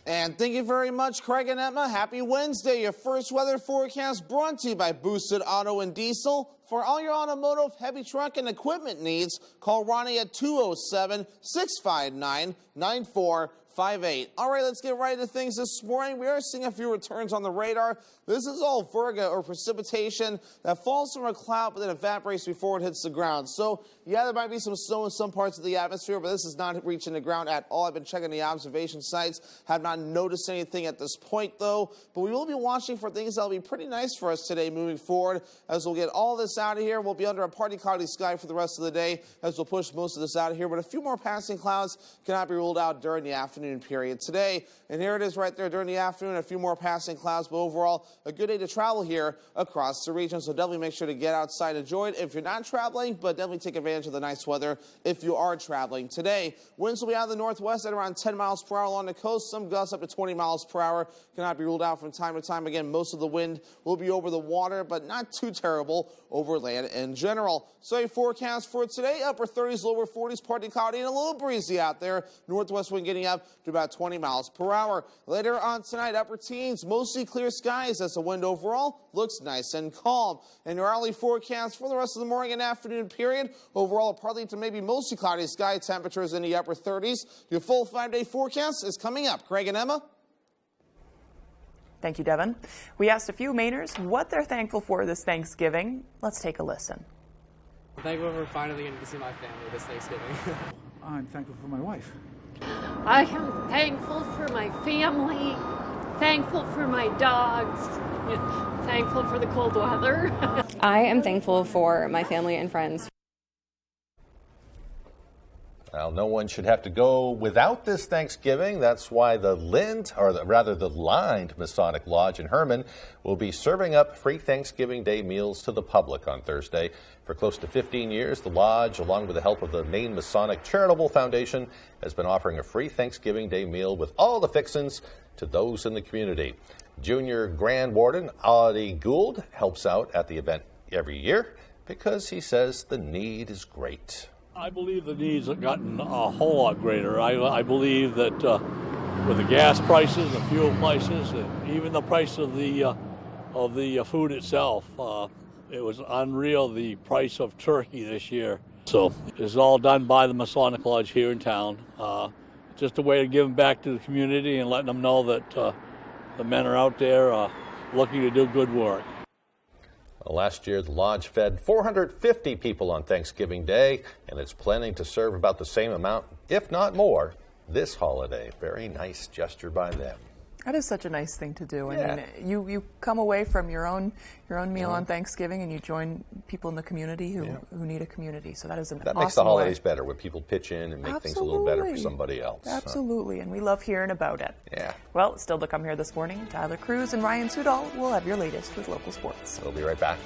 And thank you very much, Craig and Emma. Happy Wednesday. Your first weather forecast brought to you by Boosted Auto and Diesel. For all your automotive, heavy truck, and equipment needs, call Ronnie at 207-659-9458. All right, let's get right into things this morning. We are seeing a few returns on the radar. This is all virga, or precipitation, that falls from a cloud but then evaporates before it hits the ground. So, yeah, there might be some snow in some parts of the atmosphere, but this is not reaching the ground at all. I've been checking the observation sites, have not noticed anything at this point, though. But we will be watching for things that will be pretty nice for us today moving forward. As we'll get all this out of here, we'll be under a partly cloudy sky for the rest of the day as we'll push most of this out of here. But a few more passing clouds cannot be ruled out during the afternoon period today. And here it is right there during the afternoon, a few more passing clouds, but overall, a good day to travel here across the region. So definitely make sure to get outside, enjoy it if you're not traveling, but definitely take advantage of the nice weather if you are traveling today. Winds will be out of the northwest at around 10 miles per hour along the coast. Some gusts up to 20 miles per hour cannot be ruled out from time to time. Again, most of the wind will be over the water, but not too terrible over land in general. So a forecast for today, upper 30s, lower 40s, partly cloudy and a little breezy out there. Northwest wind getting up to about 20 miles per hour. Later on tonight, upper teens, mostly clear skies as the wind overall looks nice and calm. And your hourly forecast for the rest of the morning and afternoon period, overall partly to maybe mostly cloudy sky, temperatures in the upper 30s. Your full 5-day forecast is coming up. Craig and Emma. Thank you, Devin. We asked a few Mainers what they're thankful for this Thanksgiving. Let's take a listen. I'm thankful for finally getting to see my family this Thanksgiving. I'm thankful for my wife. I am thankful for my family, thankful for my dogs, thankful for the cold weather. I am thankful for my family and friends. Well, no one should have to go without this Thanksgiving. That's why the Lined Masonic Lodge in Herman will be serving up free Thanksgiving Day meals to the public on Thursday. For close to 15 years, the Lodge, along with the help of the Maine Masonic Charitable Foundation, has been offering a free Thanksgiving Day meal with all the fixins to those in the community. Junior Grand Warden Audie Gould helps out at the event every year because he says the need is great. I believe the needs have gotten a whole lot greater. I believe that with the gas prices, the fuel prices, and even the price of the food itself, it was unreal, the price of turkey this year. So it's all done by the Masonic Lodge here in town. Just a way to give back to the community and letting them know that the men are out there looking to do good work. Last year, the Lodge fed 450 people on Thanksgiving Day, and it's planning to serve about the same amount, if not more, this holiday. Very nice gesture by them. That is such a nice thing to do. Yeah. I mean, you come away from your own meal on Thanksgiving, and you join people in the community who need a community. So that is an awesome That makes the holidays way. better when people pitch in and make things a little better for somebody else. Absolutely, and we love hearing about it. Yeah. Well, still to come here this morning, Tyler Cruz and Ryan Sudol will have your latest with local sports. We'll be right back.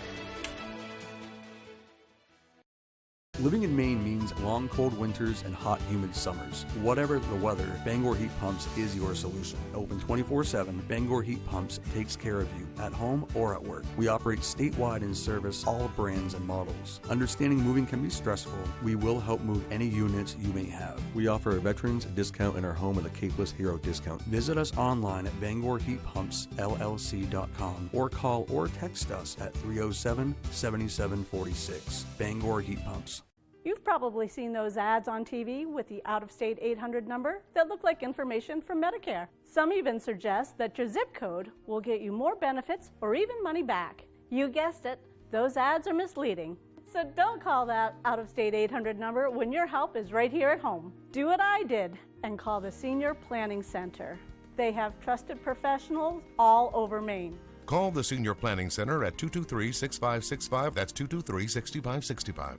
Living in Maine means long, cold winters and hot, humid summers. Whatever the weather, Bangor Heat Pumps is your solution. Open 24/7, Bangor Heat Pumps takes care of you at home or at work. We operate statewide and service all brands and models. Understanding moving can be stressful. We will help move any units you may have. We offer a veterans discount in our home with a Capeless Hero discount. Visit us online at BangorHeatPumpsLLC.com or call or text us at 307-7746. Bangor Heat Pumps. You've probably seen those ads on TV with the out-of-state 800 number that look like information from Medicare. Some even suggest that your zip code will get you more benefits or even money back. You guessed it, those ads are misleading. So don't call that out-of-state 800 number when your help is right here at home. Do what I did and call the Senior Planning Center. They have trusted professionals all over Maine. Call the Senior Planning Center at 223-6565. That's 223-6565.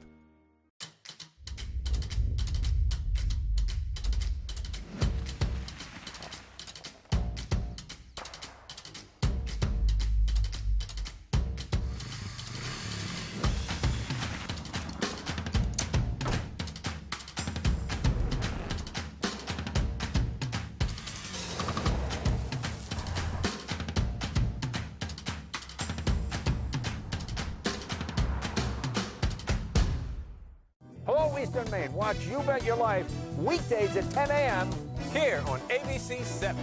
Hello, Eastern Maine. Watch You Bet Your Life weekdays at 10 a.m. here on ABC 7.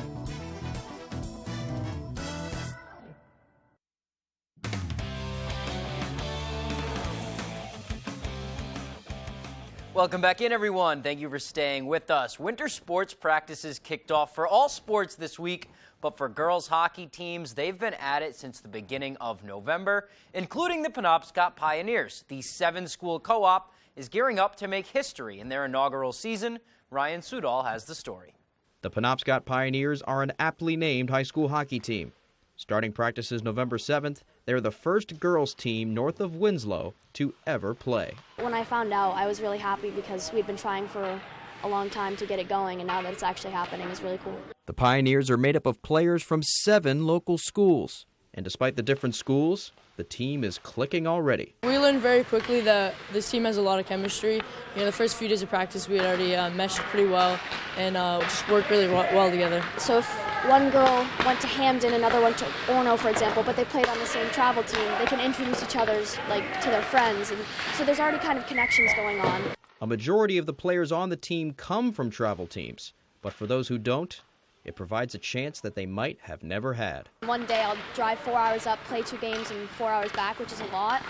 Welcome back in, everyone. Thank you for staying with us. Winter sports practices kicked off for all sports this week, but for girls hockey teams, they've been at it since the beginning of November, including the Penobscot Pioneers. The 7-school co-op is gearing up to make history in their inaugural season. Ryan Sudol has the story. The Penobscot Pioneers are an aptly named high school hockey team. Starting practices November 7th, they're the first girls team north of Winslow to ever play. When I found out, I was really happy because we'd been trying for a long time to get it going, and now that it's actually happening is really cool. The Pioneers are made up of players from 7 local schools. And despite the different schools, the team is clicking already. We learned very quickly that this team has a lot of chemistry. You know, the first few days of practice, we had already meshed pretty well and just worked really well together. So if one girl went to Hamden, another went to Orono, for example, but they played on the same travel team, they can introduce each other's to their friends, and so there's already kind of connections going on. A majority of the players on the team come from travel teams, but for those who don't, it provides a chance that they might have never had. One day I'll drive 4 hours up, play 2 games, and 4 hours back, which is a lot.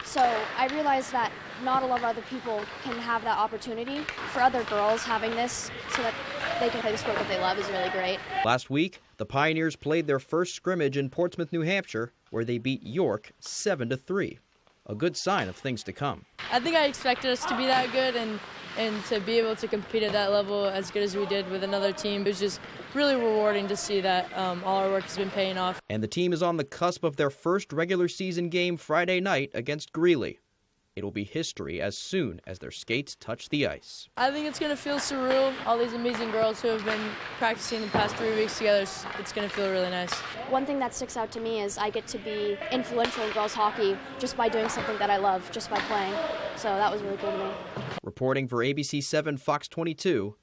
So I realized that not a lot of other people can have that opportunity. For other girls, having this so that they can play the sport that they love is really great. Last week, the Pioneers played their first scrimmage in Portsmouth, New Hampshire, where they beat York 7-3. A good sign of things to come. I think I expected us to be that good and to be able to compete at that level as good as we did with another team. It was just really rewarding to see that all our work has been paying off. And the team is on the cusp of their first regular season game Friday night against Greeley. It'll be history as soon as their skates touch the ice. I think it's going to feel surreal. All these amazing girls who have been practicing the past 3 weeks together, it's going to feel really nice. One thing that sticks out to me is I get to be influential in girls hockey just by doing something that I love, just by playing. So that was really cool to me. Reporting for ABC 7 Fox 22,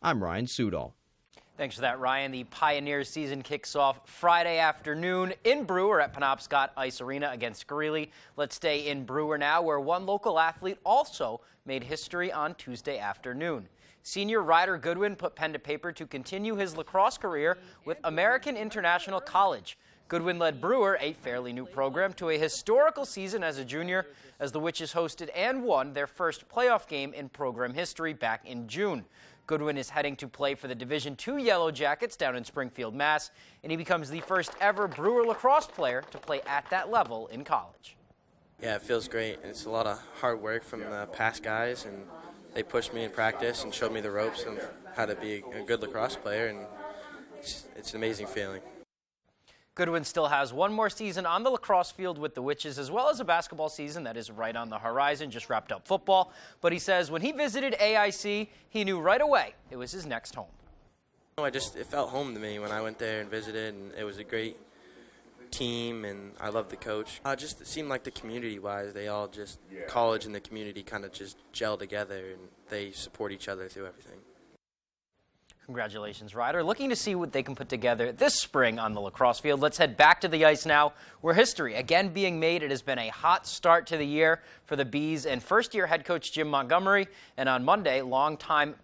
I'm Ryan Sudol. Thanks for that, Ryan. The Pioneers season kicks off Friday afternoon in Brewer at Penobscot Ice Arena against Greeley. Let's stay in Brewer now, where one local athlete also made history on Tuesday afternoon. Senior Ryder Goodwin put pen to paper to continue his lacrosse career with American International College. Goodwin led Brewer, a fairly new program, to a historical season as a junior, as the Witches hosted and won their first playoff game in program history back in June. Goodwin is heading to play for the Division II Yellow Jackets down in Springfield, Mass., and he becomes the first ever Brewer lacrosse player to play at that level in college. Yeah, it feels great. It's a lot of hard work from the past guys, and they pushed me in practice and showed me the ropes and how to be a good lacrosse player, and it's an amazing feeling. Goodwin still has one more season on the lacrosse field with the Witches, as well as a basketball season that is right on the horizon, just wrapped up football. But he says when he visited AIC, he knew right away it was his next home. It felt home to me when I went there and visited, and it was a great team, and I loved the coach. It seemed like the community-wise, they all just, college and the community kind of just gel together, and they support each other through everything. Congratulations, Ryder. Looking to see what they can put together this spring on the lacrosse field. Let's head back to the ice now, where history again being made. It has been a hot start to the year for the Bees and first-year head coach Jim Montgomery. And on Monday, longtime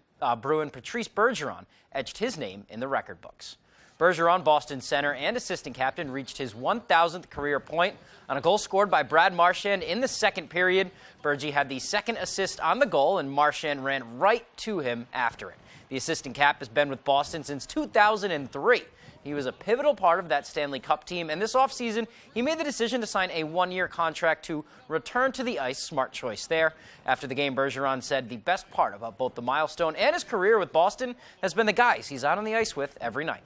Bruin Patrice Bergeron etched his name in the record books. Bergeron, Boston center and assistant captain, reached his 1,000th career point on a goal scored by Brad Marchand in the second period. Bergie had the second assist on the goal, and Marchand ran right to him after it. The assistant cap has been with Boston since 2003. He was a pivotal part of that Stanley Cup team, and this offseason, he made the decision to sign a one-year contract to return to the ice. Smart choice there. After the game, Bergeron said the best part about both the milestone and his career with Boston has been the guys he's out on the ice with every night.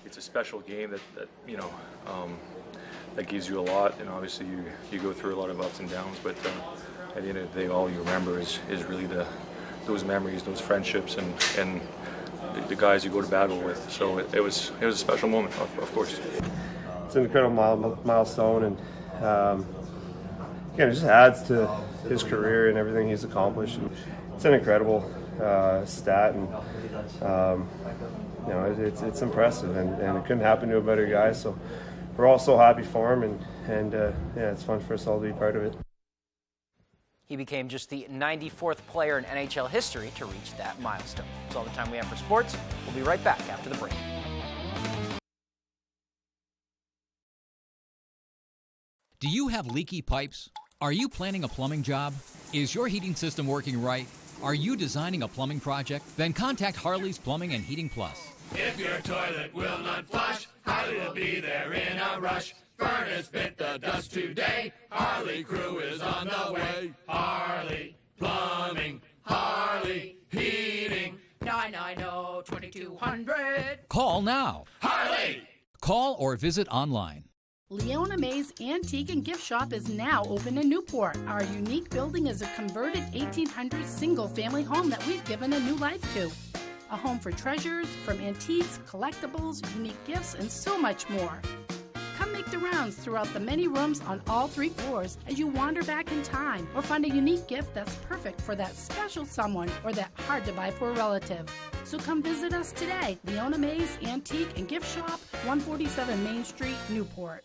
It's a special game that gives you a lot, and obviously you go through a lot of ups and downs, but at the end of the day, all you remember is really those memories, those friendships, and the guys you go to battle with. So it was a special moment, of course. It's an incredible milestone, and it just adds to his career and everything he's accomplished. And it's an incredible stat, and it's impressive, and it couldn't happen to a better guy. So we're all so happy for him, and it's fun for us all to be part of it. He became just the 94th player in NHL history to reach that milestone. That's all the time we have for sports. We'll be right back after the break. Do you have leaky pipes? Are you planning a plumbing job? Is your heating system working right? Are you designing a plumbing project? Then contact Harley's Plumbing and Heating Plus. If your toilet will not flush, Harley will be there in a rush. Furnace bit the dust today. Harley crew is on the way. Harley Plumbing, Harley Heating. 990-2200. Call now. Harley! Call or visit online. Leona May's Antique and Gift Shop is now open in Newport. Our unique building is a converted 1800s single-family home that we've given a new life to. A home for treasures, from antiques, collectibles, unique gifts, and so much more. Come make the rounds throughout the many rooms on all 3 floors as you wander back in time, or find a unique gift that's perfect for that special someone or that hard-to-buy-for relative. So come visit us today. Leona May's Antique and Gift Shop, 147 Main Street, Newport.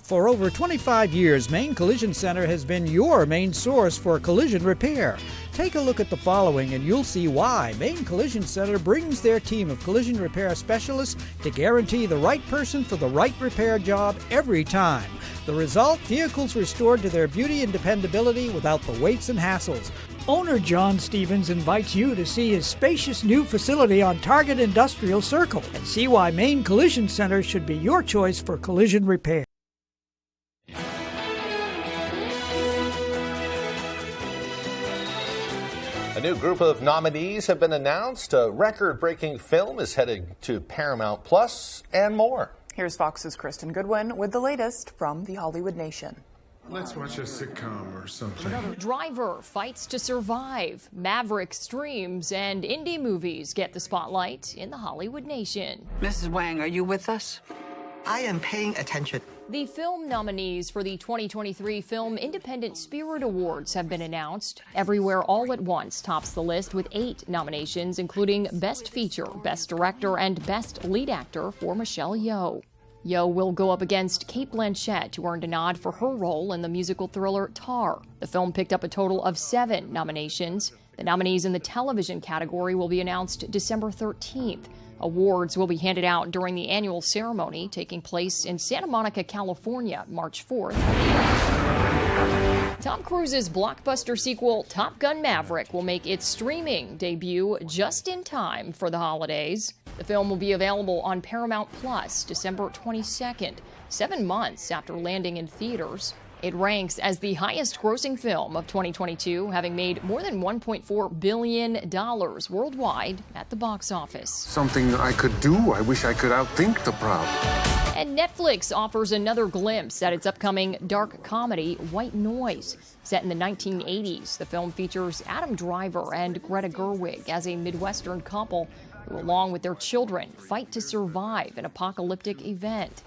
For over 25 years, Maine Collision Center has been your main source for collision repair. Take a look at the following and you'll see why Maine Collision Center brings their team of collision repair specialists to guarantee the right person for the right repair job every time. The result, vehicles restored to their beauty and dependability without the weights and hassles. Owner John Stevens invites you to see his spacious new facility on Target Industrial Circle and see why Maine Collision Center should be your choice for collision repair. A new group of nominees have been announced. A record-breaking film is headed to Paramount Plus, and more. Here's Fox's Kristen Goodwin with the latest from the Hollywood Nation. Let's watch a sitcom or something. Driver fights to survive. Maverick streams and indie movies get the spotlight in the Hollywood Nation. Mrs. Wang, are you with us? I am paying attention. The film nominees for the 2023 Film Independent Spirit Awards have been announced. Everywhere All at Once tops the list with 8 nominations, including Best Feature, Best Director, and Best Lead Actor for Michelle Yeoh. Yeoh will go up against Cate Blanchett, who earned a nod for her role in the musical thriller Tar. The film picked up a total of 7 nominations. The nominees in the television category will be announced December 13th. Awards will be handed out during the annual ceremony taking place in Santa Monica, California, March 4th. Tom Cruise's blockbuster sequel, Top Gun Maverick, will make its streaming debut just in time for the holidays. The film will be available on Paramount Plus December 22nd, 7 months after landing in theaters. It ranks as the highest-grossing film of 2022, having made more than $1.4 billion worldwide at the box office. Something I could do. I wish I could outthink the problem. And Netflix offers another glimpse at its upcoming dark comedy, White Noise. Set in the 1980s, the film features Adam Driver and Greta Gerwig as a Midwestern couple who, along with their children, fight to survive an apocalyptic event.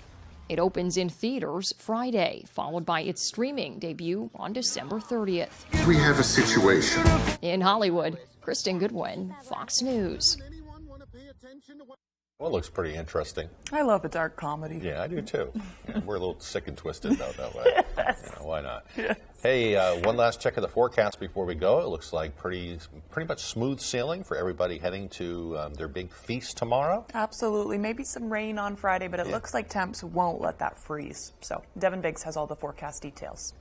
It opens in theaters Friday, followed by its streaming debut on December 30th. We have a situation. In Hollywood, Kristen Goodwin, Fox News. Well, it looks pretty interesting. I love a dark comedy. Yeah, I do too. Yeah, we're a little sick and twisted though that way. Yes. You know, why not? Yes. Hey, one last check of the forecast before we go. It looks like pretty much smooth sailing for everybody heading to their big feast tomorrow. Absolutely. Maybe some rain on Friday, but it looks like temps won't let that freeze. So Devin Biggs has all the forecast details.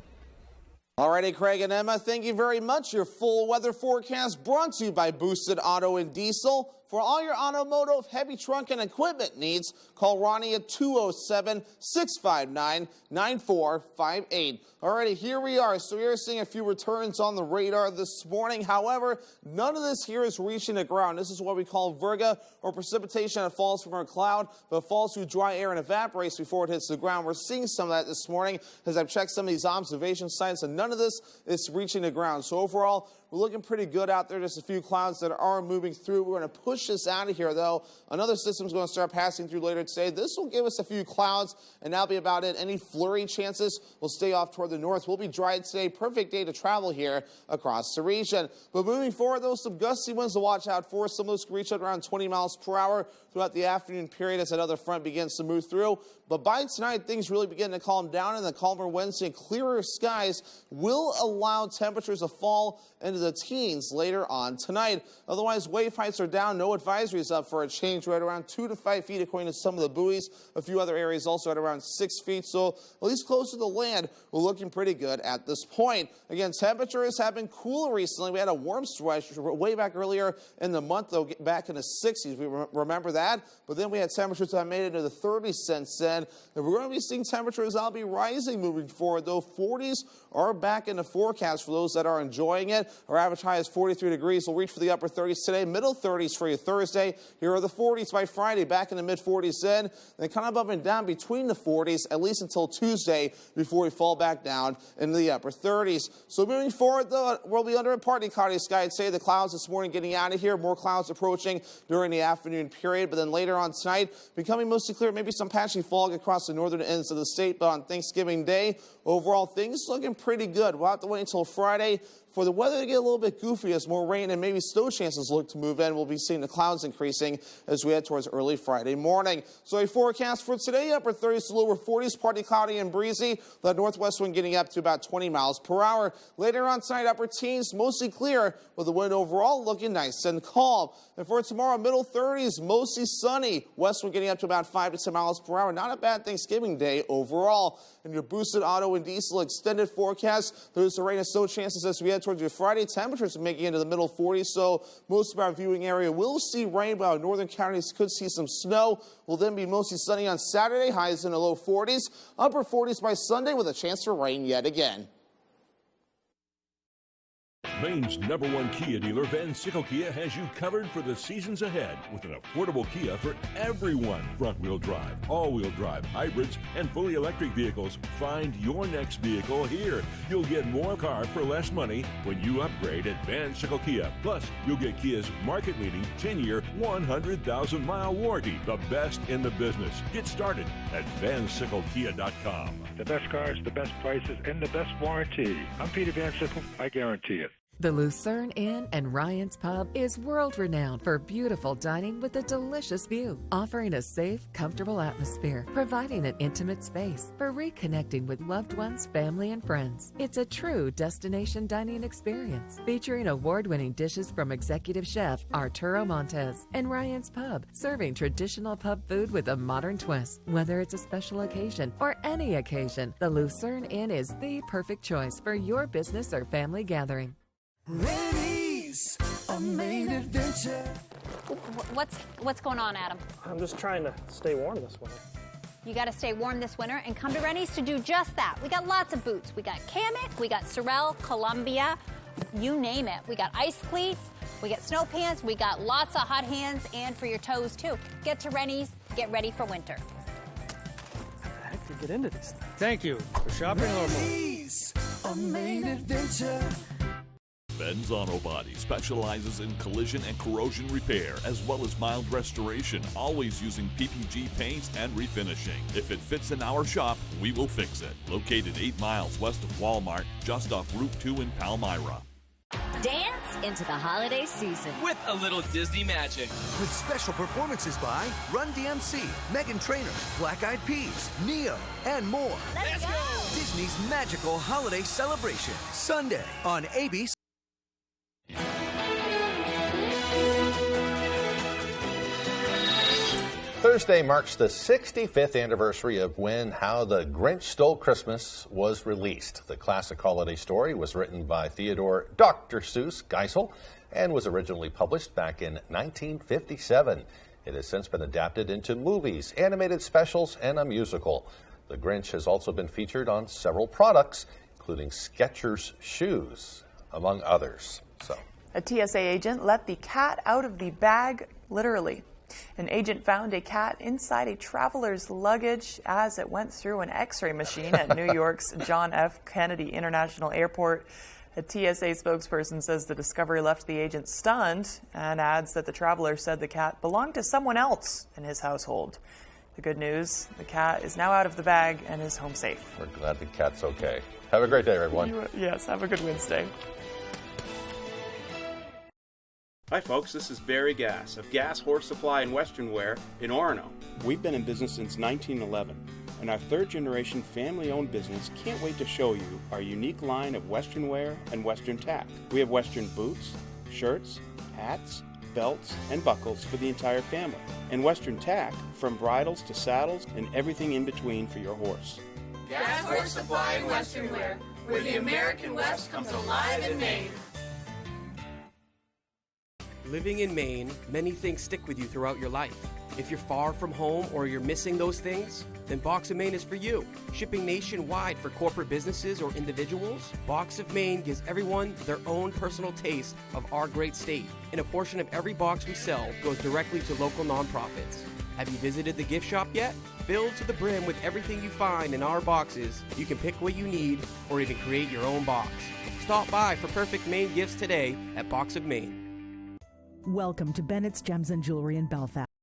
Alrighty, Craig and Emma, thank you very much. Your full weather forecast brought to you by Boosted Auto and Diesel. For all your automotive, heavy trunk, and equipment needs, call Ronnie at 207-659-9458. Alrighty, here we are. So we are seeing a few returns on the radar this morning. However, none of this here is reaching the ground. This is what we call virga, or precipitation that falls from a cloud, but falls through dry air and evaporates before it hits the ground. We're seeing some of that this morning as I've checked some of these observation sites, and none of this is reaching the ground. So overall, we're looking pretty good out there. Just a few clouds that are moving through. We're going to push this out of here, though. Another system's going to start passing through later today. This will give us a few clouds, and that'll be about it. Any flurry chances will stay off toward the north. We'll be dry today. Perfect day to travel here across the region. But moving forward, though, some gusty winds to watch out for. Some of those can reach up around 20 miles per hour throughout the afternoon period as another front begins to move through. But by tonight, things really begin to calm down, and the calmer Wednesday and clearer skies will allow temperatures to fall into into the teens later on tonight. Otherwise, wave heights are down. No advisories up for a change. We're at around 2 to 5 feet according to some of the buoys. A few other areas also at around 6 feet. So at least close to the land, we're looking pretty good at this point. Again, temperatures have been cool recently. We had a warm stretch way back earlier in the month, though, back in the 60s. We remember that. But then we had temperatures that made it into the 30s since then. And we're going to be seeing temperatures that'll be rising moving forward, though 40s are back in the forecast for those that are enjoying it. Our average high is 43 degrees. We'll reach for the upper 30s today, middle 30s for you Thursday. Here are the 40s by Friday, back in the mid-40s then. Then kind of up and down between the 40s, at least until Tuesday, before we fall back down into the upper 30s. So moving forward, though, we'll be under a partly cloudy sky. I'd say the clouds this morning getting out of here. More clouds approaching during the afternoon period. But then later on tonight, becoming mostly clear. Maybe some patchy fog across the northern ends of the state. But on Thanksgiving Day, overall, things looking pretty good. We'll have to wait until Friday for the weather to get a little bit goofy as more rain and maybe snow chances look to move in. We'll be seeing the clouds increasing as we head towards early Friday morning. So a forecast for today, upper 30s to lower 40s, partly cloudy and breezy. The northwest wind getting up to about 20 miles per hour. Later on tonight, upper teens, mostly clear, with the wind overall looking nice and calm. And for tomorrow, middle 30s, mostly sunny. West wind getting up to about 5 to 10 miles per hour. Not a bad Thanksgiving Day overall. And your boosted auto and diesel extended forecast, there's a rain and snow chances as we head towards your Friday. Temperatures making into the middle 40s, so most of our viewing area will see rain, but our northern counties could see some snow. Will then be mostly sunny on Saturday, highs in the low 40s, upper 40s by Sunday with a chance for rain yet again. Maine's #1 Kia dealer, Van Sickle Kia, has you covered for the seasons ahead with an affordable Kia for everyone. Front-wheel drive, all-wheel drive, hybrids, and fully electric vehicles. Find your next vehicle here. You'll get more car for less money when you upgrade at Van Sickle Kia. Plus, you'll get Kia's market-leading 10-year, 100,000-mile warranty, the best in the business. Get started at vansicklekia.com. The best cars, the best prices, and the best warranty. I'm Peter Van Sickle. I guarantee it. The Lucerne Inn and Ryan's Pub is world-renowned for beautiful dining with a delicious view, offering a safe, comfortable atmosphere, providing an intimate space for reconnecting with loved ones, family, and friends. It's a true destination dining experience, featuring award-winning dishes from executive chef Arturo Montes, and Ryan's Pub, serving traditional pub food with a modern twist. Whether it's a special occasion or any occasion, the Lucerne Inn is the perfect choice for your business or family gathering. Ladies, a Maine adventure. What's going on, Adam? I'm just trying to stay warm this winter. You got to stay warm this winter and come to Rennie's to do just that. We got lots of boots. We got Kamek, we got Sorel, Columbia, you name it. We got ice cleats, we got snow pants, we got lots of hot hands, and for your toes too. Get to Rennie's, get ready for winter. How the heck do you get into these things? Thank you for shopping local. Ladies, a Maine adventure. Ben's Auto Body specializes in collision and corrosion repair, as well as mild restoration, always using PPG paints and refinishing. If it fits in our shop, we will fix it. Located 8 miles west of Walmart, just off Route 2 in Palmyra. Dance into the holiday season with a little Disney magic. With special performances by Run DMC, Meghan Trainor, Black Eyed Peas, Neo, and more. Let's go! Disney's magical holiday celebration, Sunday on ABC. Thursday marks the 65th anniversary of when How the Grinch Stole Christmas was released. The classic holiday story was written by Theodore Dr. Seuss Geisel and was originally published back in 1957. It has since been adapted into movies, animated specials, and a musical. The Grinch has also been featured on several products, including Skechers shoes, among others. A TSA agent let the cat out of the bag, literally. An agent found a cat inside a traveler's luggage as it went through an X-ray machine at New York's John F. Kennedy International Airport. A TSA spokesperson says the discovery left the agent stunned and adds that the traveler said the cat belonged to someone else in his household. The good news, the cat is now out of the bag and is home safe. We're glad the cat's okay. Have a great day, everyone. Yes, have a good Wednesday. Hi folks, this is Barry Gass of Gass Horse Supply and Western Wear in Orono. We've been in business since 1911, and our third-generation family-owned business can't wait to show you our unique line of Western wear and Western tack. We have Western boots, shirts, hats, belts, and buckles for the entire family, and Western tack from bridles to saddles and everything in between for your horse. Gass Horse Supply and Western Wear, where the American West comes alive in Maine. Living in Maine, many things stick with you throughout your life. If you're far from home or you're missing those things, then Box of Maine is for you. Shipping nationwide for corporate businesses or individuals, Box of Maine gives everyone their own personal taste of our great state. And a portion of every box we sell goes directly to local nonprofits. Have you visited the gift shop yet? Filled to the brim with everything you find in our boxes, you can pick what you need or even create your own box. Stop by for perfect Maine gifts today at Box of Maine. Welcome to Bennett's Gems and Jewelry in Belfast.